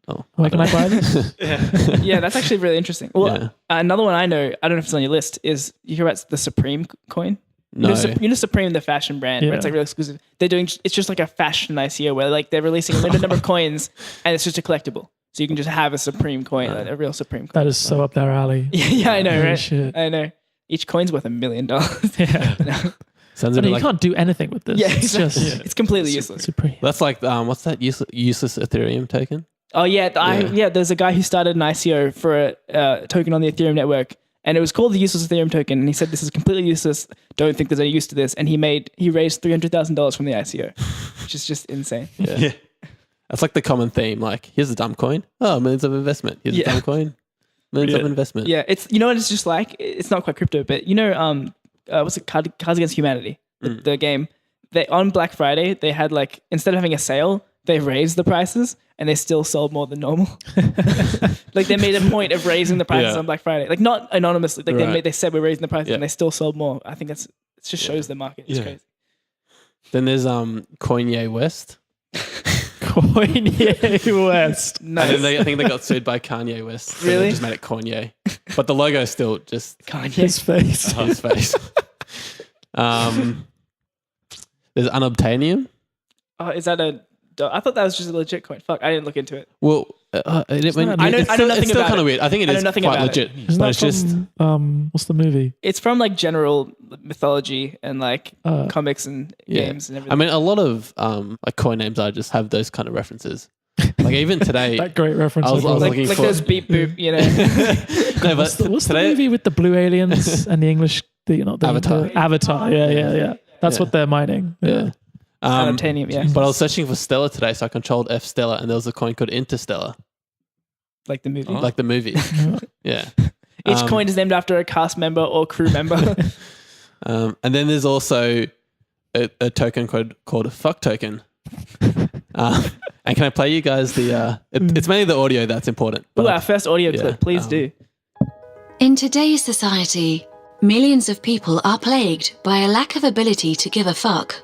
Speaker 2: Oh,
Speaker 3: where can I buy this?
Speaker 1: Yeah, that's actually really interesting. Well, another one I know, I don't know if it's on your list, is you hear about the Supreme coin?
Speaker 2: No.
Speaker 1: You know Supreme, the fashion brand, where it's like real exclusive. It's just like a fashion ICO where like they're releasing a limited number of coins and it's just a collectible. So you can just have a Supreme coin, like a real Supreme coin.
Speaker 3: That is so up their alley.
Speaker 1: Yeah, I know, right?
Speaker 3: Shit.
Speaker 1: I know. Each coin's worth $1 million.
Speaker 3: Yeah.
Speaker 2: Sounds
Speaker 3: you can't do anything with this.
Speaker 1: Yeah, exactly. It's completely useless.
Speaker 3: Supreme.
Speaker 2: That's like, what's that useless Ethereum token?
Speaker 1: Oh, yeah. There's a guy who started an ICO for a token on the Ethereum network, And it was called the useless Ethereum token. And he said, this is completely useless. Don't think there's any use to this. And he raised $300,000 from the ICO, which is just insane.
Speaker 2: Yeah. That's like the common theme. Like, here's a dumb coin. Oh, millions of investment. Here's a dumb coin. Millions of investment.
Speaker 1: Yeah. It's, you know what it's just like? It's not quite crypto, but you know, what's it? Cards Against Humanity, the game. On Black Friday, they had like, instead of having a sale, they raised the prices and they still sold more than normal. Like they made a point of raising the prices on Black Friday. Like not anonymously. Like they said we're raising the prices and they still sold more. I think it just shows the market. It's crazy.
Speaker 2: Then there's Kanye West.
Speaker 3: Kanye West.
Speaker 1: Nice.
Speaker 2: And then I think they got sued by Kanye West. So
Speaker 1: Really?
Speaker 2: They just made it Kanye. But the logo is still just
Speaker 1: Kanye.
Speaker 3: His face.
Speaker 2: his face. There's Unobtainium.
Speaker 1: Oh, is that I thought that was just a legit coin. Fuck, I didn't look into it.
Speaker 2: Well,
Speaker 1: I know
Speaker 2: it's
Speaker 1: nothing
Speaker 2: still
Speaker 1: about
Speaker 2: kind
Speaker 1: it.
Speaker 2: of weird. I think it
Speaker 1: I know
Speaker 2: is
Speaker 1: nothing
Speaker 2: quite
Speaker 1: about
Speaker 2: legit.
Speaker 3: Isn't
Speaker 2: But
Speaker 3: that
Speaker 2: it's just
Speaker 3: from, what's the movie?
Speaker 1: It's from like general mythology and like comics and games and everything.
Speaker 2: I mean, a lot of like coin names I just have those kind of references. Like even today,
Speaker 3: That great reference.
Speaker 2: I was looking
Speaker 1: like
Speaker 2: for
Speaker 1: those beep boop, you know.
Speaker 2: No, but
Speaker 3: What's the
Speaker 2: today,
Speaker 3: movie with the blue aliens and the English?
Speaker 2: Avatar.
Speaker 3: Avatar. Yeah. That's what they're mining. Yeah.
Speaker 1: Unobtainium, yeah.
Speaker 2: But I was searching for Stellar today, so I controlled F Stellar, and there was a coin called Interstellar,
Speaker 1: Like the movie.
Speaker 2: like the movie. Yeah.
Speaker 1: Each coin is named after a cast member or crew member.
Speaker 2: And then there's also a token called a fuck token. And can I play you guys the? It's mainly the audio that's important.
Speaker 1: Ooh, our first audio clip. Please do.
Speaker 5: In today's society, millions of people are plagued by a lack of ability to give a fuck.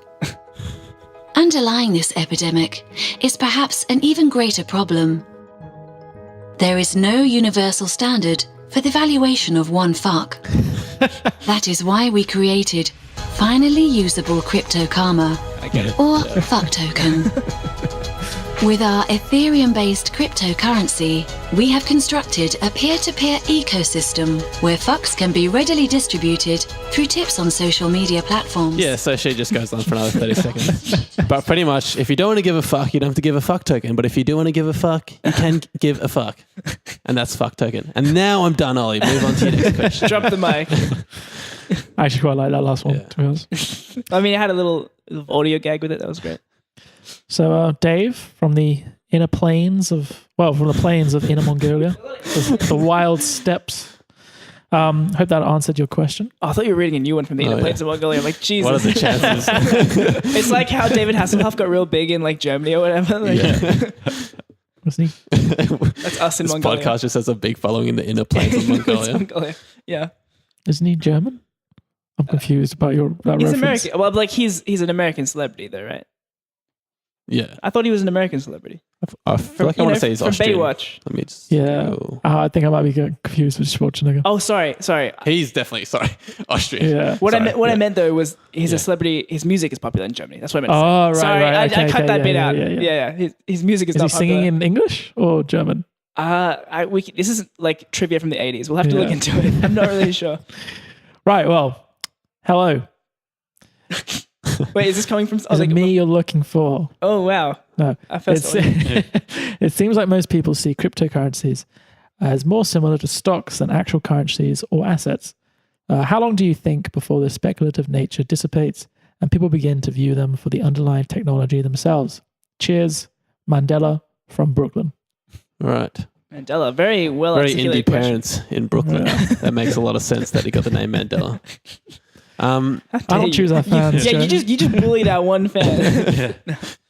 Speaker 5: Underlying this epidemic is perhaps an even greater problem. There is no universal standard for the valuation of one fuck. That is why we created finally usable crypto karma,
Speaker 1: I get it.
Speaker 5: or fuck token. With our Ethereum-based cryptocurrency, we have constructed a peer-to-peer ecosystem where fucks can be readily distributed through tips on social media platforms.
Speaker 2: Yeah, so she just goes on for another 30 seconds. But pretty much, if you don't want to give a fuck, you don't have to give a fuck token. But if you do want to give a fuck, you can give a fuck. And that's fuck token. And now I'm done, Ollie. Move on to your next question.
Speaker 1: Drop the mic.
Speaker 3: I actually quite like that last one, to be honest.
Speaker 1: I mean, it had a little audio gag with it. That was great.
Speaker 3: So, Dave, from the inner plains of Inner Mongolia, the wild steppes. Hope that answered your question.
Speaker 1: Oh, I thought you were reading a new one from the Inner Plains of Mongolia. I'm like, Jesus.
Speaker 2: What are the chances?
Speaker 1: It's like how David Hasselhoff got real big in like Germany or whatever. Like,
Speaker 3: Wasn't he?
Speaker 1: That's us in
Speaker 2: This
Speaker 1: Mongolia.
Speaker 2: podcast just has a big following in the inner plains of Mongolia.
Speaker 1: Mongolia. Yeah.
Speaker 3: Isn't he German? I'm confused about that
Speaker 1: He's
Speaker 3: reference.
Speaker 1: American. Well, like he's an American celebrity though, right?
Speaker 2: Yeah.
Speaker 1: I thought he was an American celebrity.
Speaker 2: I feel like I want to say he's
Speaker 1: from
Speaker 2: Austrian.
Speaker 1: Baywatch.
Speaker 2: Let me just
Speaker 3: Yeah. I think I might be getting confused with Schwarzenegger.
Speaker 1: Oh, sorry.
Speaker 2: He's definitely, Austrian.
Speaker 3: Yeah.
Speaker 1: What I meant though was he's a celebrity. His music is popular in Germany. That's what I meant to say.
Speaker 3: Oh, right,
Speaker 1: Sorry,
Speaker 3: right.
Speaker 1: I cut that bit out.
Speaker 3: Yeah.
Speaker 1: Yeah. His music is
Speaker 3: Is he
Speaker 1: not popular.
Speaker 3: singing in English or German?
Speaker 1: This is like trivia from the 80s. We'll have to look into it. I'm not really sure.
Speaker 3: Right. Well, hello.
Speaker 1: Wait, is this coming from?
Speaker 3: Is it me you're looking for?
Speaker 1: Oh wow.
Speaker 3: No. It seems like most people see cryptocurrencies as more similar to stocks than actual currencies or assets. How long do you think before the speculative nature dissipates and people begin to view them for the underlying technology themselves? Cheers, Mandela from Brooklyn.
Speaker 2: Right.
Speaker 1: Mandela, very well
Speaker 2: Very
Speaker 1: articulated
Speaker 2: indie
Speaker 1: question.
Speaker 2: parents in Brooklyn.
Speaker 3: Yeah.
Speaker 2: That makes a lot of sense that he got the name Mandela.
Speaker 3: I don't choose our fans.
Speaker 1: Yeah, you just bullied our one fan.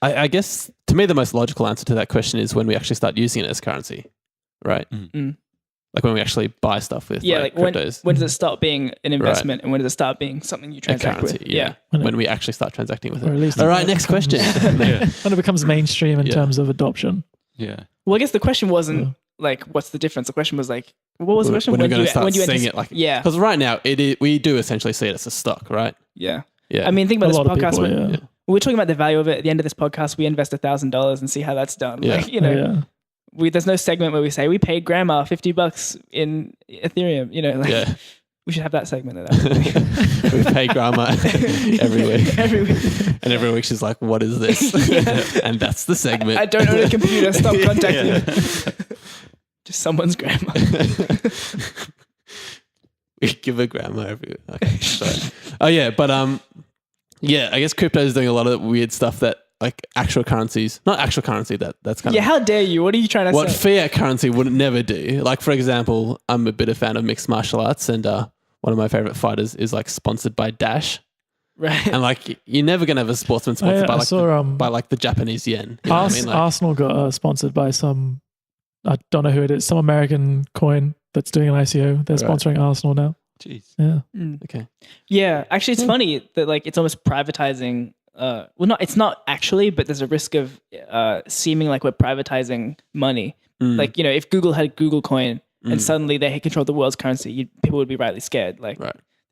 Speaker 2: I guess to me the most logical answer to that question is when we actually start using it as currency, right?
Speaker 1: Mm.
Speaker 2: Like when we actually buy stuff with
Speaker 1: like
Speaker 2: cryptos.
Speaker 1: when does it stop being an investment and when does it start being something you
Speaker 2: A
Speaker 1: transact
Speaker 2: currency,
Speaker 1: with?
Speaker 2: yeah. When we actually start transacting with
Speaker 3: Or at
Speaker 2: it.
Speaker 3: least
Speaker 2: All right, next question.
Speaker 3: when it becomes mainstream in terms of adoption.
Speaker 4: Yeah.
Speaker 1: Well, I guess the question wasn't like what's the difference. The question was like, what was the question?
Speaker 2: When we're going to start
Speaker 1: when do you
Speaker 2: seeing it like,
Speaker 1: yeah,
Speaker 2: because right now we do essentially see it as a stock, right?
Speaker 1: yeah.
Speaker 2: Yeah.
Speaker 1: I mean, think about
Speaker 3: A
Speaker 1: this
Speaker 3: lot of
Speaker 1: podcast.
Speaker 3: people,
Speaker 1: When we're talking about the value of it. At the end of this podcast, we invest $1,000 and see how that's done.
Speaker 2: Yeah.
Speaker 1: Like, there's no segment where we say we paid grandma $50 in Ethereum.
Speaker 2: Yeah.
Speaker 1: We should have that segment of that.
Speaker 2: We pay grandma every week.
Speaker 1: Every week.
Speaker 2: And every week she's like, what is this? And that's the segment.
Speaker 1: I don't own a computer. Stop contacting me. Just someone's grandma.
Speaker 2: We give a grandma every. Okay, sorry. Oh yeah, but yeah, I guess crypto is doing a lot of weird stuff that like actual currencies, not actual currency. That's kind of
Speaker 1: how dare you? What are you trying to say?
Speaker 2: what fiat currency would never do. Like for example, I'm a bit of a fan of mixed martial arts, and one of my favorite fighters is like sponsored by Dash.
Speaker 1: Right.
Speaker 2: And like you're never gonna have a sportsman sponsored by like the Japanese yen. You know what I mean? Like,
Speaker 3: Arsenal got sponsored by some, I don't know who it is, some American coin that's doing an ICO. They're sponsoring Arsenal now.
Speaker 4: Jeez.
Speaker 3: Yeah.
Speaker 2: Okay.
Speaker 1: Yeah. Actually, it's funny that like it's almost privatizing. It's not actually, but there's a risk of seeming like we're privatizing money. Like, you know, if Google had Google coin and suddenly they had controlled the world's currency, people would be rightly scared. Like,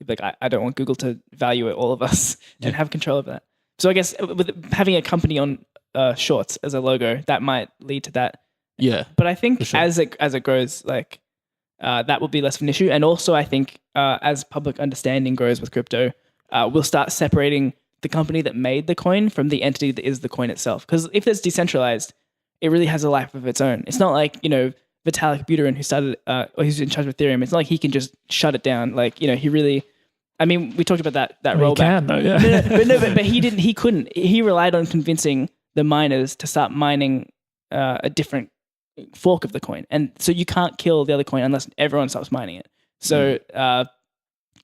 Speaker 1: like I don't want Google to value it, all of us, and have control of that. So I guess with having a company on shorts as a logo, that might lead to that.
Speaker 2: Yeah.
Speaker 1: But I think as it grows, like that will be less of an issue. And also I think as public understanding grows with crypto, we'll start separating the company that made the coin from the entity that is the coin itself. Because if it's decentralized, it really has a life of its own. It's not like, you know, Vitalik Buterin who started, or who's in charge of Ethereum. It's not like he can just shut it down. Like, you know, he really, I mean, we talked about that rollback. He
Speaker 3: can though, yeah.
Speaker 1: But he didn't, he couldn't. He relied on convincing the miners to start mining a different fork of the coin. And so you can't kill the other coin unless everyone stops mining it. So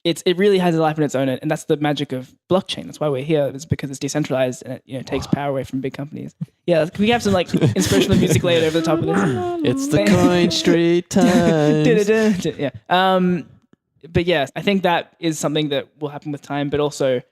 Speaker 1: it really has a life on its own, and that's the magic of blockchain. That's why we're here. It's because it's decentralized and it, you know, takes power away from big companies. Yeah, can we have some like inspirational music layered over the top of this?
Speaker 2: It's the Coin Street times.
Speaker 1: Yeah. But yeah, I think that is something that will happen with time. But also,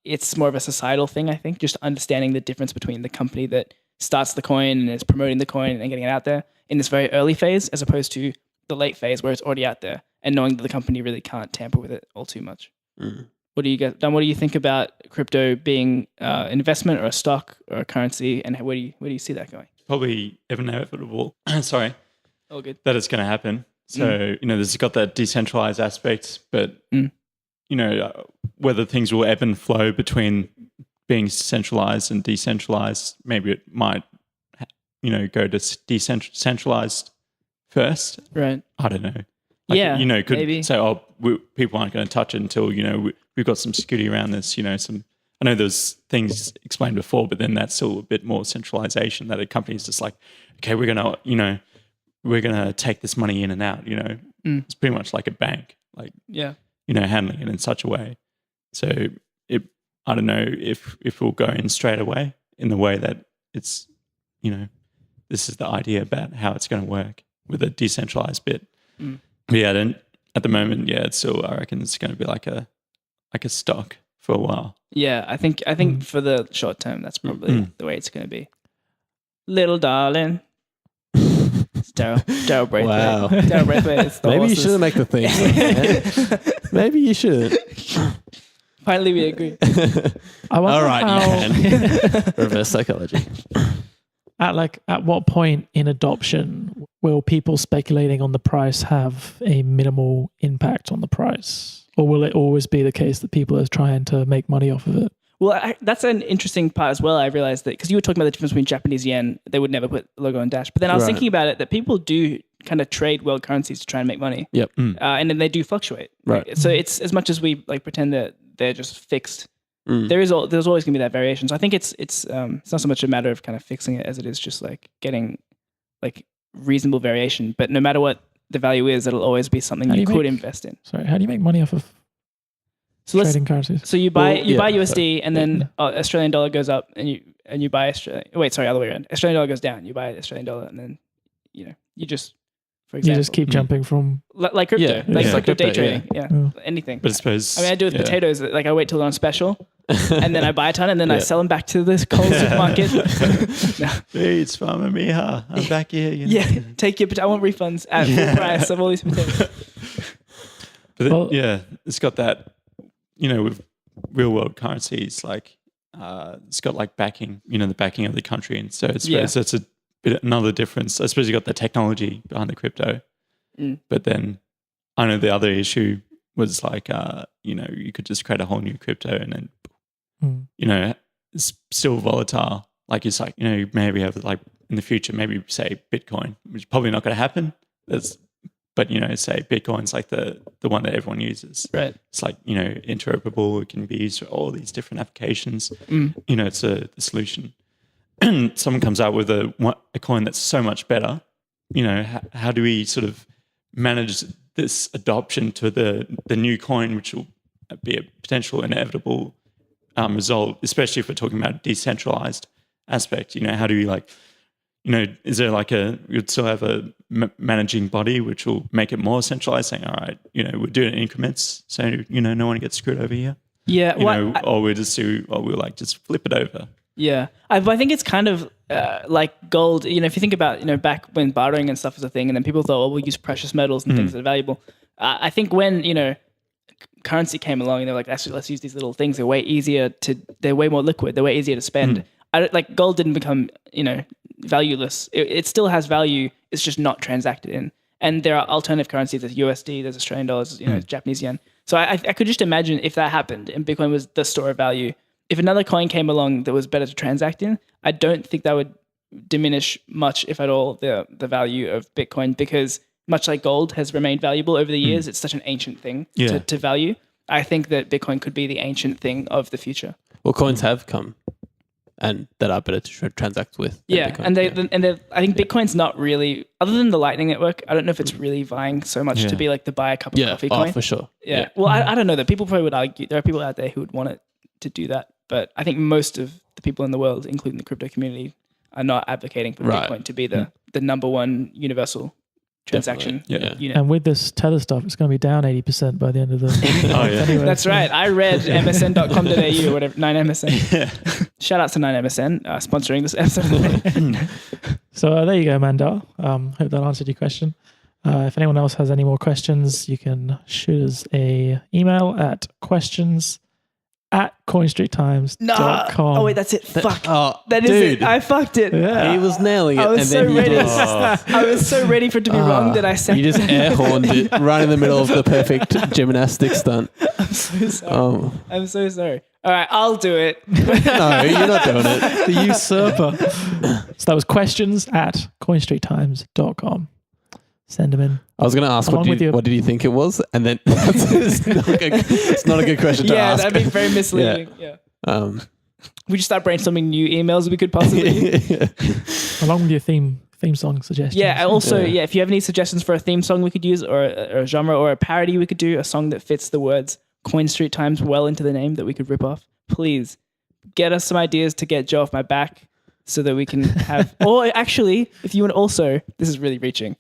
Speaker 1: it's more of a societal thing. I think just understanding the difference between the company that starts the coin and is promoting the coin and getting it out there in this very early phase, as opposed to the late phase where it's already out there, and knowing that the company really can't tamper with it all too much. What do you guys, Dan, what do you think about crypto being an investment or a stock or a currency, and where do you see that going?
Speaker 4: Probably inevitable. Sorry.
Speaker 1: All good.
Speaker 4: That it's going to happen. So, you know, this has got that decentralized aspect, but, you know, whether things will ebb and flow between being centralized and decentralized, maybe it might, you know, go to decentralized first.
Speaker 1: Right.
Speaker 4: I don't know. Like,
Speaker 1: yeah.
Speaker 4: You know, could
Speaker 1: maybe
Speaker 4: say, people aren't going to touch it until, you know, we've got some security around this, you know, I know there's things explained before, but then that's still a bit more centralization that a company's just like, okay, we're going to take this money in and out, you know. It's pretty much like a bank, like, you know, handling it in such a way. So I don't know if we'll go in straight away in the way that it's, you know, this is the idea about how it's going to work with a decentralized bit. But yeah, then at the moment, it's still, I reckon it's going to be like a stock for a while.
Speaker 1: Yeah, I think for the short term, that's probably the way it's going to be. Little darling. Daryl Braithwaite.
Speaker 2: Wow.
Speaker 1: Daryl Braithwaite.
Speaker 2: Maybe you shouldn't make the theme. Maybe you shouldn't.
Speaker 1: Finally, we agree.
Speaker 2: All right, man. Reverse psychology.
Speaker 3: At what point in adoption will people speculating on the price have a minimal impact on the price? Or will it always be the case that people are trying to make money off of it?
Speaker 1: Well, that's an interesting part as well. I realized that because you were talking about the difference between Japanese yen, they would never put a logo on Dash. But then I was thinking about it, that people do kind of trade world currencies to try and make money.
Speaker 2: Yep.
Speaker 1: And then they do fluctuate.
Speaker 2: Right.
Speaker 1: So it's as much as we like pretend that they're just fixed. There's always going to be that variation. So I think it's not so much a matter of kind of fixing it as it is just like getting like reasonable variation. But no matter what the value is, it'll always be something you could invest in.
Speaker 3: Sorry, how do you make money off of trading currencies?
Speaker 1: So you buy USD and then Australian dollar goes up and you buy Australian. Wait, sorry, other way around. Australian dollar goes down. You buy Australian dollar and then you just, for example,
Speaker 3: you just keep jumping from
Speaker 1: like crypto, like day trading, anything.
Speaker 4: But I suppose
Speaker 1: I do with potatoes. Like I wait till they're on special, and then I buy a ton, and then I sell them back to this Coles supermarket.
Speaker 4: Hey, it's Farmer Miha. I'm back here. You know?
Speaker 1: Take your. I want refunds at full price of all these potatoes.
Speaker 4: But then, it's got that. You know, with real world currencies, like it's got like backing. You know, the backing of the country, and so I suppose that's a bit another difference. I suppose you got the technology behind the crypto, but then I know the other issue was like, you know, you could just create a whole new crypto and then, you know, it's still volatile. Like it's like, you know, maybe have like in the future, maybe say Bitcoin, which is probably not going to happen. That's But, say Bitcoin's like the one that everyone uses.
Speaker 1: Right.
Speaker 4: It's like, interoperable. It can be used for all these different applications. It's a solution. And someone comes out with a coin that's so much better. How do we sort of manage this adoption to the new coin, which will be a potential inevitable result, especially if we're talking about decentralized aspect? How do we is there you'd still have a managing body which will make it more centralized, saying, all right, we'll do it in increments, so, no one gets screwed over here.
Speaker 1: Yeah.
Speaker 4: Or we'll just just flip it over.
Speaker 1: Yeah. I think it's kind of like gold. If you think about, back when bartering and stuff was a thing, and then people thought, we'll use precious metals and things that are valuable. I think when, currency came along and they're like, actually, let's use these little things. They're way easier they're way more liquid. They're way easier to spend. Gold didn't become, valueless. It still has value. It's just not transacted in. And there are alternative currencies. There's USD, there's Australian dollars, Japanese yen. So I could just imagine if that happened and Bitcoin was the store of value, if another coin came along that was better to transact in, I don't think that would diminish much, if at all, the value of Bitcoin, because much like gold has remained valuable over the years, it's such an ancient thing to value. I think that Bitcoin could be the ancient thing of the future.
Speaker 2: Well, coins have come and that are better to transact with.
Speaker 1: Yeah,
Speaker 2: Bitcoin.
Speaker 1: and I think Bitcoin's not really, other than the Lightning Network, I don't know if it's really vying so much to be like the buy a cup of coffee coin.
Speaker 2: Oh, for sure.
Speaker 1: Yeah. Well, I don't know that people probably would argue. There are people out there who would want it to do that, but I think most of the people in the world, including the crypto community, are not advocating for Bitcoin to be the number one universal transaction.
Speaker 4: Yeah.
Speaker 3: And with this Tether stuff, it's going to be down 80% by the end of the
Speaker 1: anyway, That's right. I read msn.com.au or whatever, 9MSN. Shout out to 9MSN sponsoring this episode.
Speaker 3: So there you go, Mandar. Hope that answered your question. If anyone else has any more questions, you can shoot us a email at questions@coinstreettimes.com.
Speaker 1: Oh wait, that's it. Fuck. That is
Speaker 2: dude.
Speaker 1: it. I fucked it.
Speaker 2: He was nailing it.
Speaker 1: I was
Speaker 2: and
Speaker 1: so
Speaker 2: then
Speaker 1: ready.
Speaker 2: I
Speaker 1: I was so ready for it to be wrong that I said
Speaker 2: You just air horned it right in the middle of the perfect gymnastic stunt.
Speaker 1: I'm so sorry. I'm so sorry. All right, I'll do it.
Speaker 2: No, you're not doing it.
Speaker 3: The usurper. So that was questions@coinstreettimes.com. Send them in.
Speaker 2: I was going to ask, what did you think it was? And then it's not a good question to ask.
Speaker 1: Yeah, that'd be very misleading. Yeah. We just start brainstorming new emails we could possibly use.
Speaker 3: Along with your theme song suggestions.
Speaker 1: Yeah, also, if you have any suggestions for a theme song we could use, or a genre or a parody we could do, a song that fits the words Coin Street Times well into the name that we could rip off, please get us some ideas to get Joe off my back so that we can have, or actually, if you want also, this is really reaching,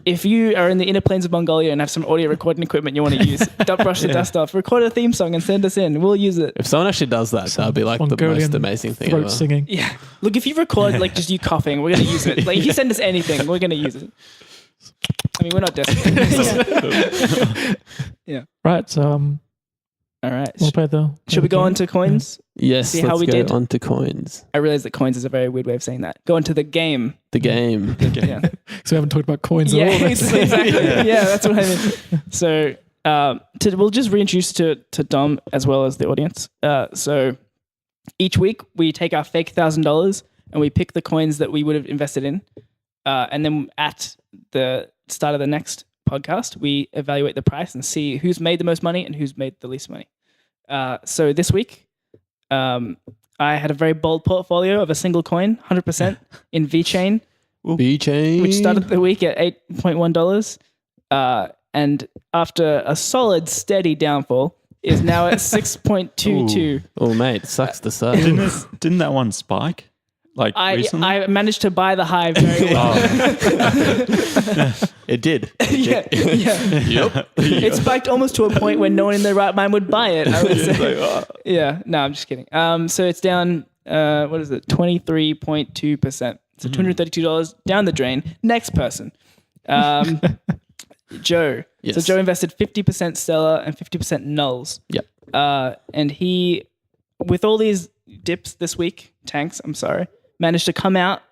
Speaker 1: if you are in the inner plains of Mongolia and have some audio recording equipment you want to use, don't brush the dust off, record a theme song and send us in. We'll use it.
Speaker 2: If someone actually does that, that'd be like the most amazing thing ever.
Speaker 3: Singing.
Speaker 1: Yeah. Look, if you record like just you coughing, we're going to use it. Like if you send us anything, we're going to use it. I mean, we're not desperate. Yeah.
Speaker 3: Right. So,
Speaker 1: all right.
Speaker 3: We'll play
Speaker 1: Should we go on to coins?
Speaker 2: Yes,
Speaker 1: See how we
Speaker 2: go
Speaker 1: did?
Speaker 2: on to coins.
Speaker 1: I realize that coins is a very weird way of saying that. Go on to the game.
Speaker 2: The game.
Speaker 1: Yeah.
Speaker 3: So we haven't talked about coins at all.
Speaker 1: Exactly. Yeah, that's what I mean. So we'll just reintroduce to Dom as well as the audience. So each week we take our fake $1,000 and we pick the coins that we would have invested in. And then at the start of the next podcast, we evaluate the price and see who's made the most money and who's made the least money. So this week, I had a very bold portfolio of a single coin, 100% in VeChain.
Speaker 2: VeChain.
Speaker 1: Which started the week at $8.1. And after a solid, steady downfall, is now at 6.22.
Speaker 2: Oh, mate, sucks to suck.
Speaker 4: Didn't that one spike? Recently?
Speaker 1: I managed to buy the high very well.
Speaker 2: It did.
Speaker 1: Yeah.
Speaker 2: Yep.
Speaker 1: It spiked almost to a point where no one in their right mind would buy it, I would say. Yeah. No, I'm just kidding. So it's down, 23.2%. So $232 down the drain. Next person. Joe.
Speaker 2: Yes.
Speaker 1: So Joe invested 50% Stellar and 50% Nulls.
Speaker 2: Yep.
Speaker 1: And he, with all these dips this week, tanks, I'm sorry, managed to come out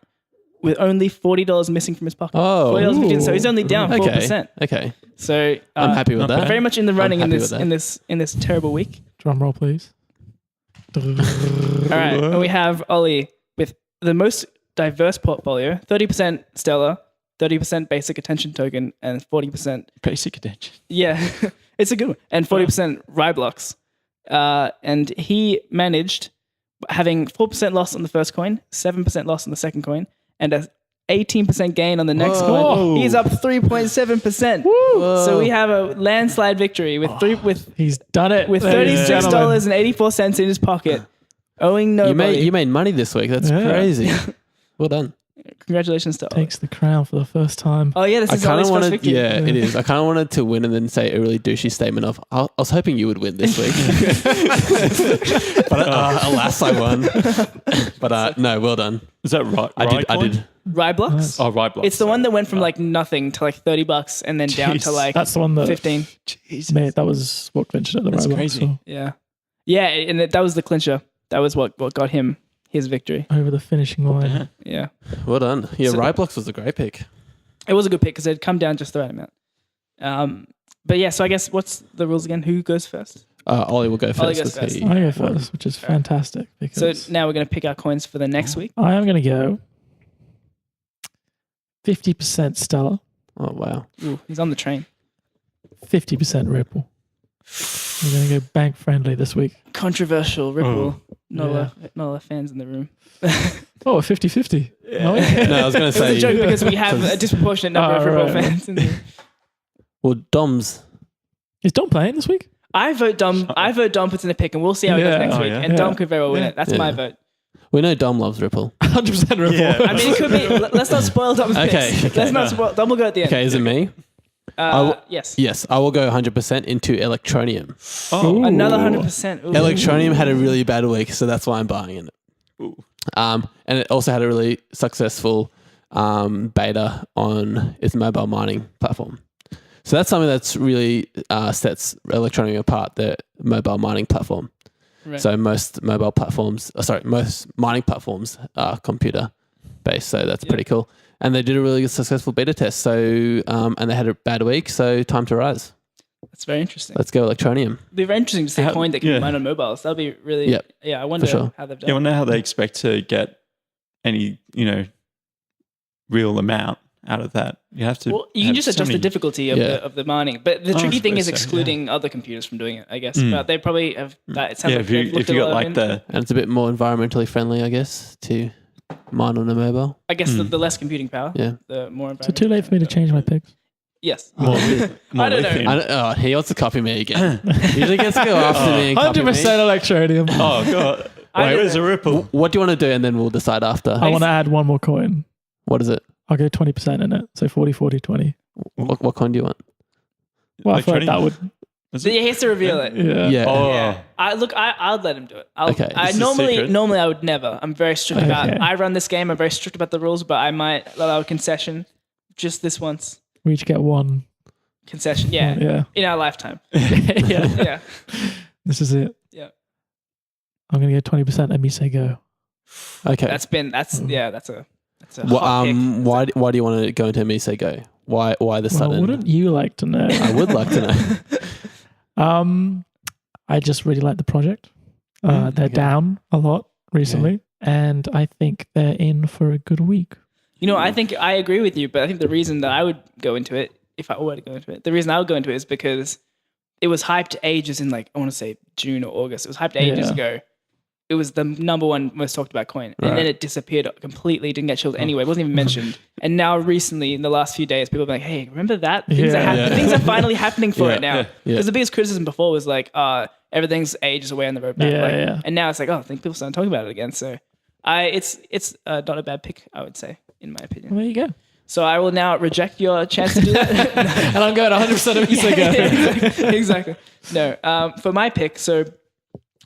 Speaker 1: with only $40 missing from his pocket.
Speaker 2: Oh,
Speaker 1: $40 so he's only down 4%.
Speaker 2: Okay.
Speaker 1: So
Speaker 2: I'm happy with that.
Speaker 1: Very much in the running in this terrible week.
Speaker 3: Drum roll, please.
Speaker 1: All right, and we have Ollie with the most diverse portfolio: 30% Stellar, 30% basic attention token, and 40%
Speaker 4: basic attention.
Speaker 1: Yeah, it's a good one. And 40% Ryblocks. And he managed having 4% loss on the first coin, 7% loss on the second coin, and a 18% gain on the next coin. He's up 3.7%. So we have a landslide victory with
Speaker 3: he's done it
Speaker 1: with $36.84 in his pocket, owing nobody.
Speaker 2: You made money this week. That's crazy. Well done.
Speaker 1: Congratulations to
Speaker 3: Takes the crown for the first time.
Speaker 1: Oh yeah, this is Ollie's first victory.
Speaker 2: Yeah, it is. I kind of wanted to win and then say a really douchey statement of, I was hoping you would win this week. But alas, I won. But no, well done.
Speaker 4: Is that right?
Speaker 2: I did.
Speaker 1: Ryblocks?
Speaker 3: Nice.
Speaker 4: Oh, Ryblocks.
Speaker 1: It's the one that went from like nothing to like $30 and then down to like
Speaker 3: that's the one that
Speaker 1: 15.
Speaker 4: Jesus.
Speaker 3: Mate, that was what clinched it at the
Speaker 4: That's
Speaker 3: Ryblocks.
Speaker 4: crazy.
Speaker 3: So.
Speaker 1: Yeah. Yeah, and that was the clincher. That was what got him his victory.
Speaker 3: Over the finishing line.
Speaker 1: Yeah.
Speaker 2: Well done. Yeah,
Speaker 1: So-
Speaker 2: Ryblocks was a great pick.
Speaker 1: It was a good pick because it had come down just the right amount. But yeah, so I guess what's the rules again? Who goes first?
Speaker 2: Ollie will go first.
Speaker 1: Ollie goes
Speaker 2: 'cause
Speaker 1: first.
Speaker 2: he
Speaker 3: I go
Speaker 2: won.
Speaker 3: first, which is fantastic. Because
Speaker 1: So now we're going to pick our coins for the next week.
Speaker 3: I am going to go 50% Stellar,
Speaker 2: Oh, wow.
Speaker 1: Ooh, he's on the train.
Speaker 3: 50% Ripple. We're going to go bank friendly this week.
Speaker 1: Controversial Ripple. Not
Speaker 3: Yeah.
Speaker 1: a lot of fans in the room.
Speaker 3: Oh, 50-50.
Speaker 2: No, I was going to
Speaker 1: It was
Speaker 2: say.
Speaker 1: a joke because we have a disproportionate number of Ripple
Speaker 3: right.
Speaker 1: fans in the room.
Speaker 2: Well, Dom's.
Speaker 3: Is Dom playing this week?
Speaker 1: I vote Dom puts in a pick and we'll see how it goes
Speaker 3: Yeah.
Speaker 1: next
Speaker 4: Oh,
Speaker 1: week.
Speaker 4: yeah.
Speaker 1: And Dom could very well win it. That's
Speaker 2: Yeah.
Speaker 1: my vote.
Speaker 2: We know Dom loves Ripple.
Speaker 3: 100% Ripple.
Speaker 4: Yeah.
Speaker 1: I mean, it could be. Let's not spoil Dom's
Speaker 2: Okay,
Speaker 1: picks.
Speaker 2: okay.
Speaker 1: Let's not spoil. Dom will go at the end.
Speaker 2: Okay, is it me?
Speaker 1: Yes.
Speaker 2: Yes, I will go 100% into Electronium.
Speaker 4: Oh,
Speaker 1: Another 100%. Ooh.
Speaker 2: Electronium had a really bad week, so that's why I'm buying it.
Speaker 4: Ooh.
Speaker 2: And it also had a really successful beta on its mobile mining platform. So that's something that's really sets Electronium apart, the mobile mining platform.
Speaker 1: Right.
Speaker 2: So most mining platforms are computer based. So that's pretty cool. And they did a really successful beta test. So and they had a bad week. So time to rise.
Speaker 1: That's very interesting.
Speaker 2: Let's go Electronium.
Speaker 1: It'd be very interesting to see a coin that can be
Speaker 4: yeah.
Speaker 1: mined on mobiles. That'll be really.
Speaker 2: Yep.
Speaker 1: Yeah, I wonder
Speaker 2: sure.
Speaker 1: how they've done.
Speaker 4: Yeah, I wonder how they expect to get any, real amount out of that. You have to.
Speaker 1: Well, you can just adjust the difficulty of the mining, but the tricky thing is
Speaker 4: suppose so,
Speaker 1: excluding other computers from doing it. I guess, but they probably have that. It sounds
Speaker 4: Yeah,
Speaker 1: like
Speaker 4: if you got like the.
Speaker 2: And it's a bit more environmentally friendly, I guess, to mine on a mobile.
Speaker 1: I guess the less computing power.
Speaker 2: Yeah.
Speaker 1: The more.
Speaker 3: So too late for me to change my picks.
Speaker 1: Yes.
Speaker 4: More
Speaker 1: I don't know.
Speaker 4: lithium.
Speaker 2: He wants to copy me again. He usually gets to go after me and copy
Speaker 3: 100%
Speaker 2: me.
Speaker 3: Electronium.
Speaker 4: Oh god! Where's a Ripple?
Speaker 2: What do you want to do? And then we'll decide after.
Speaker 3: I want to add one more coin.
Speaker 2: What is it?
Speaker 3: I'll go 20% in it. So 40, 40, 20.
Speaker 2: What coin do you want?
Speaker 3: Well, I feel like that would.
Speaker 1: So he has to reveal it.
Speaker 3: Yeah.
Speaker 2: Yeah.
Speaker 4: Oh,
Speaker 1: Yeah. I'll let him do it.
Speaker 2: Okay.
Speaker 1: I
Speaker 4: This is
Speaker 1: normally
Speaker 4: secret.
Speaker 1: I would never. I'm very strict about.
Speaker 3: Okay.
Speaker 1: I run this game. I'm very strict about the rules, but I might allow a concession. Just this once.
Speaker 3: We each get one.
Speaker 1: Concession. Yeah.
Speaker 3: Yeah.
Speaker 1: In our lifetime.
Speaker 3: Yeah.
Speaker 1: Yeah.
Speaker 3: This is it.
Speaker 1: Yeah.
Speaker 3: I'm going to go 20% and me say go.
Speaker 2: Okay.
Speaker 1: That's a
Speaker 2: Well,
Speaker 1: hot pick.
Speaker 2: why do you want to go into me say go? Why the
Speaker 3: Well,
Speaker 2: sudden?
Speaker 3: wouldn't you like to know?
Speaker 2: I would like to know.
Speaker 3: I just really like the project. They're
Speaker 2: okay.
Speaker 3: down a lot recently, and I think they're in for a good week.
Speaker 1: I think I agree with you, but I think the reason that I would go into it, if I were to go into it, the reason I would go into it is because it was hyped ages in I want to say June or August. It was hyped ages ago. It was the number one most talked about coin. And then it disappeared completely, didn't get shielded anyway. It wasn't even mentioned. And now recently, in the last few days, people have been like, hey, remember that? Things are finally happening for it now. Because the biggest criticism before was like, everything's ages away on the roadmap. And now it's like, I think people starting talking about it again. So it's not a bad pick, I would say, in my opinion.
Speaker 3: Well, there you go.
Speaker 1: So I will now reject your chance to do that.
Speaker 3: And I'm going 100% of you say go.
Speaker 1: Exactly. No, for my pick, so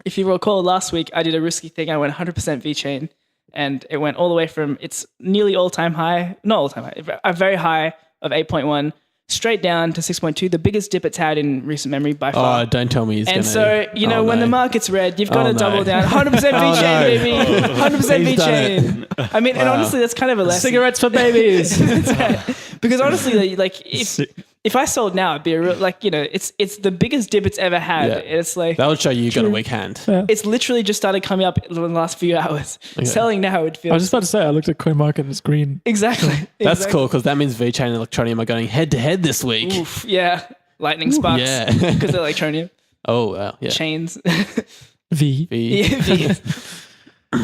Speaker 1: if you recall last week, I did a risky thing. I went 100% VeChain, and it went all the way from its nearly all-time high, not all-time high, a very high of 8.1, straight down to 6.2, the biggest dip it's had in recent memory by far.
Speaker 2: Oh, don't tell me he's
Speaker 1: And
Speaker 2: gonna.
Speaker 1: so, when the market's red, you've got to double down. 100% VeChain,
Speaker 2: no.
Speaker 1: baby. 100%
Speaker 2: He's done
Speaker 1: VeChain. I mean, and honestly, that's kind of a lesson.
Speaker 3: Cigarettes for babies.
Speaker 1: Because honestly, like if I sold now, it'd be a real, like, you know, it's the biggest dip it's ever had.
Speaker 2: Yeah.
Speaker 1: It's like
Speaker 2: That would show you got a weak hand.
Speaker 3: Yeah.
Speaker 1: it's literally just started coming up in the last few hours.
Speaker 2: Okay.
Speaker 1: Selling now would feel
Speaker 3: I was just about to say, I looked at CoinMarket and it's green.
Speaker 1: exactly.
Speaker 2: That's cool because that means VeChain and Electronium are going head to head this week.
Speaker 1: Oof, yeah, lightning sparks.
Speaker 2: Yeah.
Speaker 1: Because they're Electronium
Speaker 2: Oh wow, yeah.
Speaker 1: chains.
Speaker 3: V.
Speaker 1: Yeah,
Speaker 3: All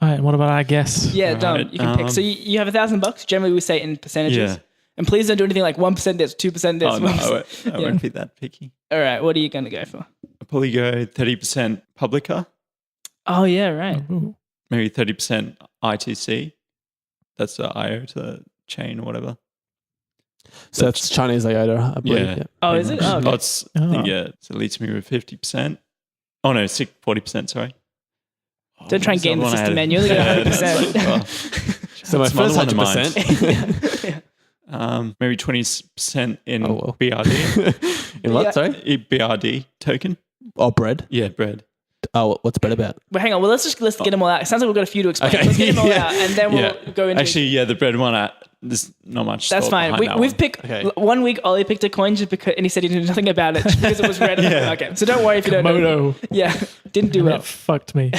Speaker 3: right, and what about our guess?
Speaker 1: yeah, Dom,
Speaker 4: Right,
Speaker 1: you can pick. So you have $1,000. Generally, we say in percentages.
Speaker 4: Yeah.
Speaker 1: And please don't do anything like 1% this, 2% this.
Speaker 4: Oh, no,
Speaker 1: 1%.
Speaker 4: I won't be that picky.
Speaker 1: All right, what are you going to go for?
Speaker 4: I'll probably go 30% Publica,
Speaker 1: Oh yeah, right.
Speaker 3: Ooh.
Speaker 4: maybe 30% ITC. That's the IOTA chain or whatever.
Speaker 2: So that's Chinese IOTA, I believe.
Speaker 4: Yeah.
Speaker 2: Yeah.
Speaker 1: Oh,
Speaker 4: pretty
Speaker 1: is it?
Speaker 4: much.
Speaker 1: Oh, okay.
Speaker 4: It's, I think, yeah. So it leads me with 50%. Oh, no, 40%, sorry.
Speaker 1: Don't try and game the system, man. You only got 100%.
Speaker 2: So my
Speaker 4: That's
Speaker 2: first
Speaker 4: another one of
Speaker 2: 100%.
Speaker 4: Maybe 20% in
Speaker 2: Oh, well.
Speaker 4: BRD.
Speaker 2: In what?
Speaker 1: Yeah.
Speaker 2: Sorry?
Speaker 4: BRD token.
Speaker 2: Oh, bread.
Speaker 4: Yeah, bread.
Speaker 2: Oh, what's bread about?
Speaker 1: Well, hang on. Well, let's get them all out. It sounds like we've got a few to explain.
Speaker 2: Okay.
Speaker 1: Let's get them all
Speaker 2: Yeah.
Speaker 1: out, and then we'll go into.
Speaker 4: Actually, yeah, the bread one, there's not much.
Speaker 1: that's
Speaker 4: thought
Speaker 1: fine.
Speaker 4: behind that
Speaker 1: We've
Speaker 4: one.
Speaker 1: picked
Speaker 2: Okay.
Speaker 1: 1 week. Ollie picked a coin just because, and he said he knew nothing about it just because it was red. Okay, so don't worry if you don't know.
Speaker 3: Moto.
Speaker 1: Yeah, didn't do
Speaker 3: That
Speaker 1: well.
Speaker 3: fucked me.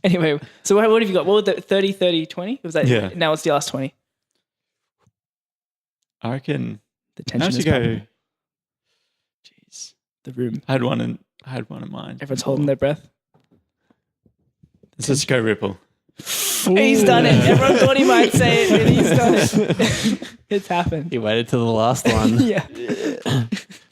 Speaker 1: Anyway, so what have you got? What was the 30, 30, 20? Was that?
Speaker 4: Yeah.
Speaker 1: Now it's the last 20.
Speaker 4: I reckon.
Speaker 1: The
Speaker 4: I
Speaker 1: tension
Speaker 4: have to
Speaker 1: is
Speaker 4: go.
Speaker 1: palpable.
Speaker 4: Jeez,
Speaker 1: The room.
Speaker 4: I had one in mind.
Speaker 1: Everyone's holding their breath.
Speaker 4: Let's just go Ripple.
Speaker 1: He's done it. Everyone thought he might say it, and he's done it. It's happened.
Speaker 2: He waited till the last one.
Speaker 1: Yeah.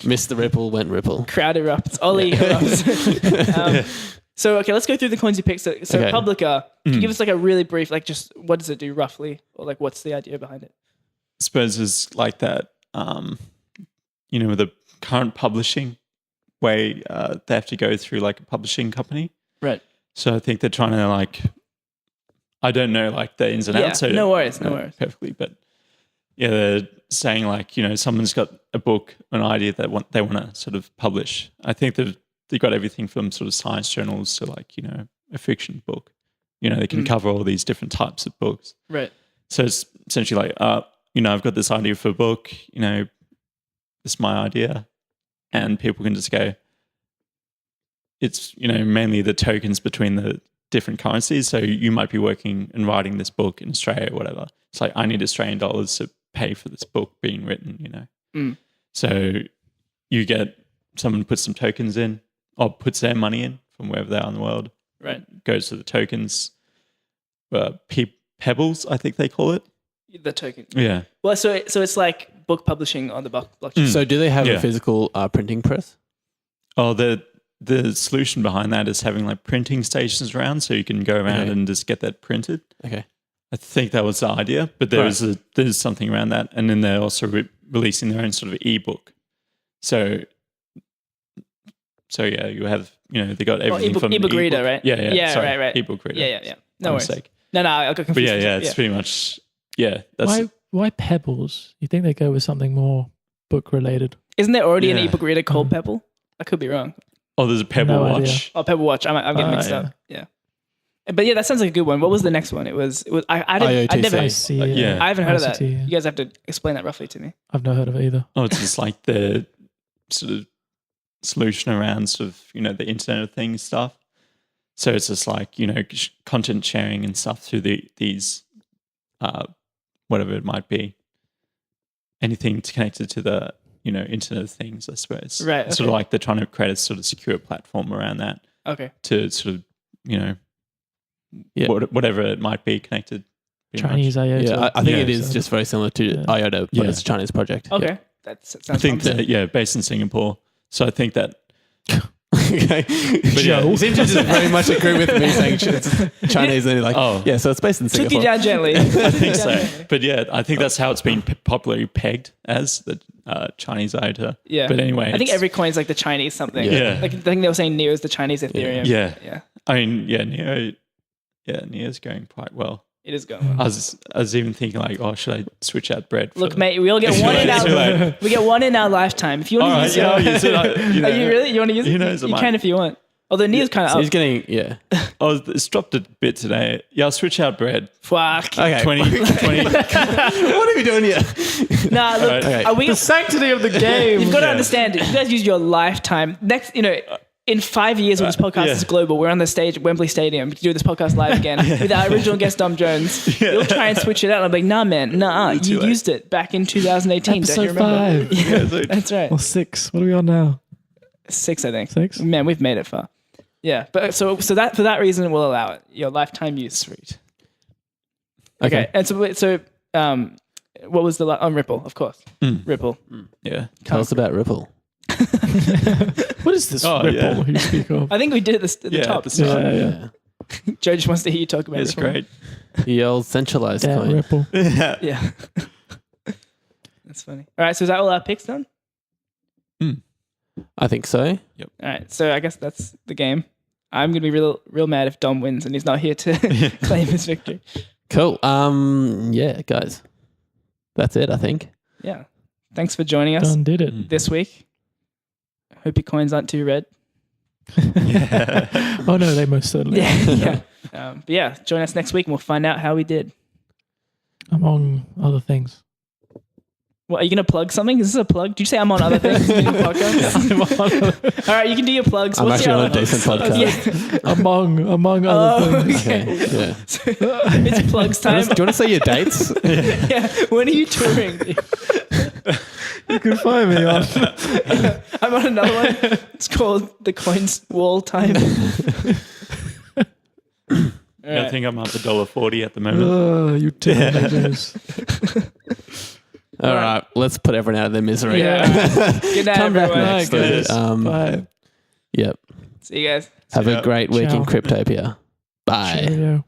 Speaker 2: Missed the Ripple, went Ripple.
Speaker 1: Crowd erupts. Ollie erupts. So, okay, let's go through the coins you picked. So
Speaker 2: Okay.
Speaker 1: Publica, can you give us like a really brief, like just what does it do roughly? Or like what's the idea behind it?
Speaker 4: I suppose it's like that, with the current publishing way, they have to go through like a publishing company.
Speaker 1: Right.
Speaker 4: So I think they're trying to I don't know like the ins and
Speaker 1: Yeah,
Speaker 4: outs. So
Speaker 1: no worries.
Speaker 4: perfectly. But yeah, they're saying someone's got a book, an idea that they want to sort of publish. I think they've got everything from sort of science journals to a fiction book. They can cover all these different types of books.
Speaker 1: Right.
Speaker 4: So it's essentially I've got this idea for a book, this is my idea. And people can just go, it's, mainly the tokens between the different currencies. So you might be working and writing this book in Australia or whatever. It's like, I need Australian dollars to pay for this book being written, So you get someone puts some tokens in or puts their money in from wherever they are in the world.
Speaker 1: Right.
Speaker 4: Goes to the tokens. Pebbles, I think they call it.
Speaker 1: The token.
Speaker 4: Yeah.
Speaker 1: Well, so it's like book publishing on the blockchain.
Speaker 2: So do they have
Speaker 4: Yeah.
Speaker 2: a physical printing press?
Speaker 4: Oh, the solution behind that is having printing stations around so you can go around
Speaker 2: Okay.
Speaker 4: and just get that printed.
Speaker 2: Okay.
Speaker 4: I think that was the idea, but there's something around that. And then they're also releasing their own sort of ebook. So yeah, you have, they got everything from
Speaker 1: ebook reader, right?
Speaker 4: Yeah.
Speaker 1: Yeah,
Speaker 4: Sorry,
Speaker 1: right.
Speaker 4: Ebook reader.
Speaker 1: Yeah. No
Speaker 4: My
Speaker 1: worries.
Speaker 4: mistake.
Speaker 1: No, I got confused.
Speaker 4: But yeah, it's pretty much, that's
Speaker 3: Why Pebbles? You think they go with something more book related?
Speaker 1: Isn't there already an
Speaker 4: Yeah.
Speaker 1: ebook reader called Pebble? I could be wrong.
Speaker 4: Oh, there's a Pebble
Speaker 3: No
Speaker 4: Watch.
Speaker 1: Oh, Pebble Watch. I'm getting mixed up. Yeah. But yeah, that sounds like a good one. What was the next one? I never.
Speaker 3: I see.
Speaker 4: yeah.
Speaker 1: I haven't heard of that.
Speaker 3: ICT, yeah.
Speaker 1: You guys have to explain that roughly to me.
Speaker 3: I've not heard of it either.
Speaker 4: Oh, it's just like the sort of solution around sort of, the Internet of Things stuff. So it's just like, content sharing and stuff through these, whatever it might be. Anything connected to the, Internet of Things, I suppose.
Speaker 1: Right.
Speaker 4: Sort of like they're trying to create a sort of secure platform around that
Speaker 1: Okay.
Speaker 4: to sort of,
Speaker 2: Yeah.
Speaker 4: whatever it might be connected. pretty much.
Speaker 3: Chinese IOTA.
Speaker 2: Yeah, I think
Speaker 4: Yeah,
Speaker 2: it is
Speaker 3: so-
Speaker 2: just very similar to
Speaker 3: Yeah.
Speaker 2: IOTA, but
Speaker 4: Yeah.
Speaker 2: it's a Chinese project.
Speaker 1: Okay.
Speaker 2: Yeah.
Speaker 1: That sounds
Speaker 4: I think
Speaker 1: promising.
Speaker 4: that, based in Singapore. So I think that,
Speaker 2: Okay.
Speaker 4: But yeah.
Speaker 2: You seem to just very much agree with me saying it's Chinese and you're like,
Speaker 4: Oh.
Speaker 2: yeah, so it's based in
Speaker 1: Took you
Speaker 2: Singapore.
Speaker 1: down gently.
Speaker 4: I think so. But yeah, I think that's how it's been popularly pegged as the Chinese IOTA.
Speaker 1: Yeah.
Speaker 4: But anyway,
Speaker 1: I think
Speaker 4: it's-
Speaker 1: every coin's like the Chinese something.
Speaker 4: Yeah.
Speaker 1: Like I think they were saying Neo is the Chinese Ethereum.
Speaker 4: Yeah.
Speaker 1: Yeah.
Speaker 4: I mean, Neo's going quite well.
Speaker 1: It is going well.
Speaker 4: I was even thinking should I switch out bread?
Speaker 1: Look, mate, we all get one in
Speaker 4: Too late.
Speaker 1: our we get one in our lifetime. If you want
Speaker 4: All
Speaker 1: to
Speaker 4: right,
Speaker 1: use it,
Speaker 4: I'll use it.
Speaker 1: are you really? You want to use it?
Speaker 4: Who knows, I
Speaker 1: You
Speaker 4: might.
Speaker 1: can if you want. Although Neo's kind of
Speaker 2: So
Speaker 1: up.
Speaker 2: he's getting,
Speaker 4: it's dropped a bit today. Yeah, I'll switch out bread.
Speaker 1: Fuck.
Speaker 2: Okay.
Speaker 4: 20.
Speaker 2: What are we doing here?
Speaker 1: Nah, look,
Speaker 4: Okay.
Speaker 1: are we?
Speaker 3: The sanctity of the game.
Speaker 1: You've got to
Speaker 4: Yeah.
Speaker 1: understand it. You guys use your lifetime. Next, in 5 years when this podcast is global, we're on the stage at Wembley Stadium to do this podcast live again with our original guest Dom Jones. You'll try and switch it out. And I'm like, nah, man, you used it back in 2018. Don't you
Speaker 3: Episode
Speaker 1: remember?
Speaker 3: 5.
Speaker 1: Yeah, that's right.
Speaker 3: Or 6. What are we on now?
Speaker 1: 6, I think.
Speaker 3: 6?
Speaker 1: Man, we've made it far. Yeah, but so that for that reason we'll allow it. Your lifetime use.
Speaker 4: Sweet.
Speaker 1: Okay. And so what was the on Ripple? Of course, Ripple.
Speaker 4: Yeah.
Speaker 2: Tell us about Ripple.
Speaker 3: What is this Ripple you speak of?
Speaker 1: I think we did it at the top.
Speaker 4: At the start.
Speaker 3: Yeah.
Speaker 1: Joe just wants to hear you talk about
Speaker 4: It's
Speaker 1: Ripple.
Speaker 4: great.
Speaker 2: The old centralized
Speaker 3: Damn
Speaker 2: coin.
Speaker 3: Ripple.
Speaker 1: Yeah. That's funny. All right, so is that all our picks done?
Speaker 2: I think so.
Speaker 1: All right, so I guess that's the game. I'm gonna be real mad if Dom wins and he's not here to claim his victory.
Speaker 2: Cool. Yeah, guys. That's it, I think.
Speaker 1: Yeah. Thanks for joining us
Speaker 3: Done did it.
Speaker 1: this week. Hope your coins aren't too red.
Speaker 3: Oh no, they most certainly are.
Speaker 1: Yeah. But yeah, join us next week and we'll find out how we did.
Speaker 3: Among other things.
Speaker 1: What, are you going to plug something? Is this a plug? Did you say I'm on other things in the podcast? All right, you can do your plugs.
Speaker 2: I'm
Speaker 1: What's
Speaker 2: actually
Speaker 1: your
Speaker 2: on a
Speaker 1: other-
Speaker 2: decent podcast.
Speaker 1: Yeah.
Speaker 3: Among other things.
Speaker 1: Okay.
Speaker 2: Okay. Yeah.
Speaker 1: It's plugs time.
Speaker 2: Do you want to say your dates?
Speaker 1: Yeah. When are you touring?
Speaker 3: You can find me on.
Speaker 1: I'm on another one. It's called the Coins Wall Time.
Speaker 4: I think I'm up $1.40 at the moment.
Speaker 3: You teenagers.
Speaker 2: All right. Let's put everyone out of their misery.
Speaker 1: Yeah. Good night,
Speaker 2: Come back
Speaker 1: everyone.
Speaker 2: next
Speaker 3: Guys.
Speaker 2: week.
Speaker 3: Bye.
Speaker 2: Yep.
Speaker 1: See you guys.
Speaker 2: Have a great week in
Speaker 3: Ciao.
Speaker 2: Cryptopia. Bye.
Speaker 3: Cheerio.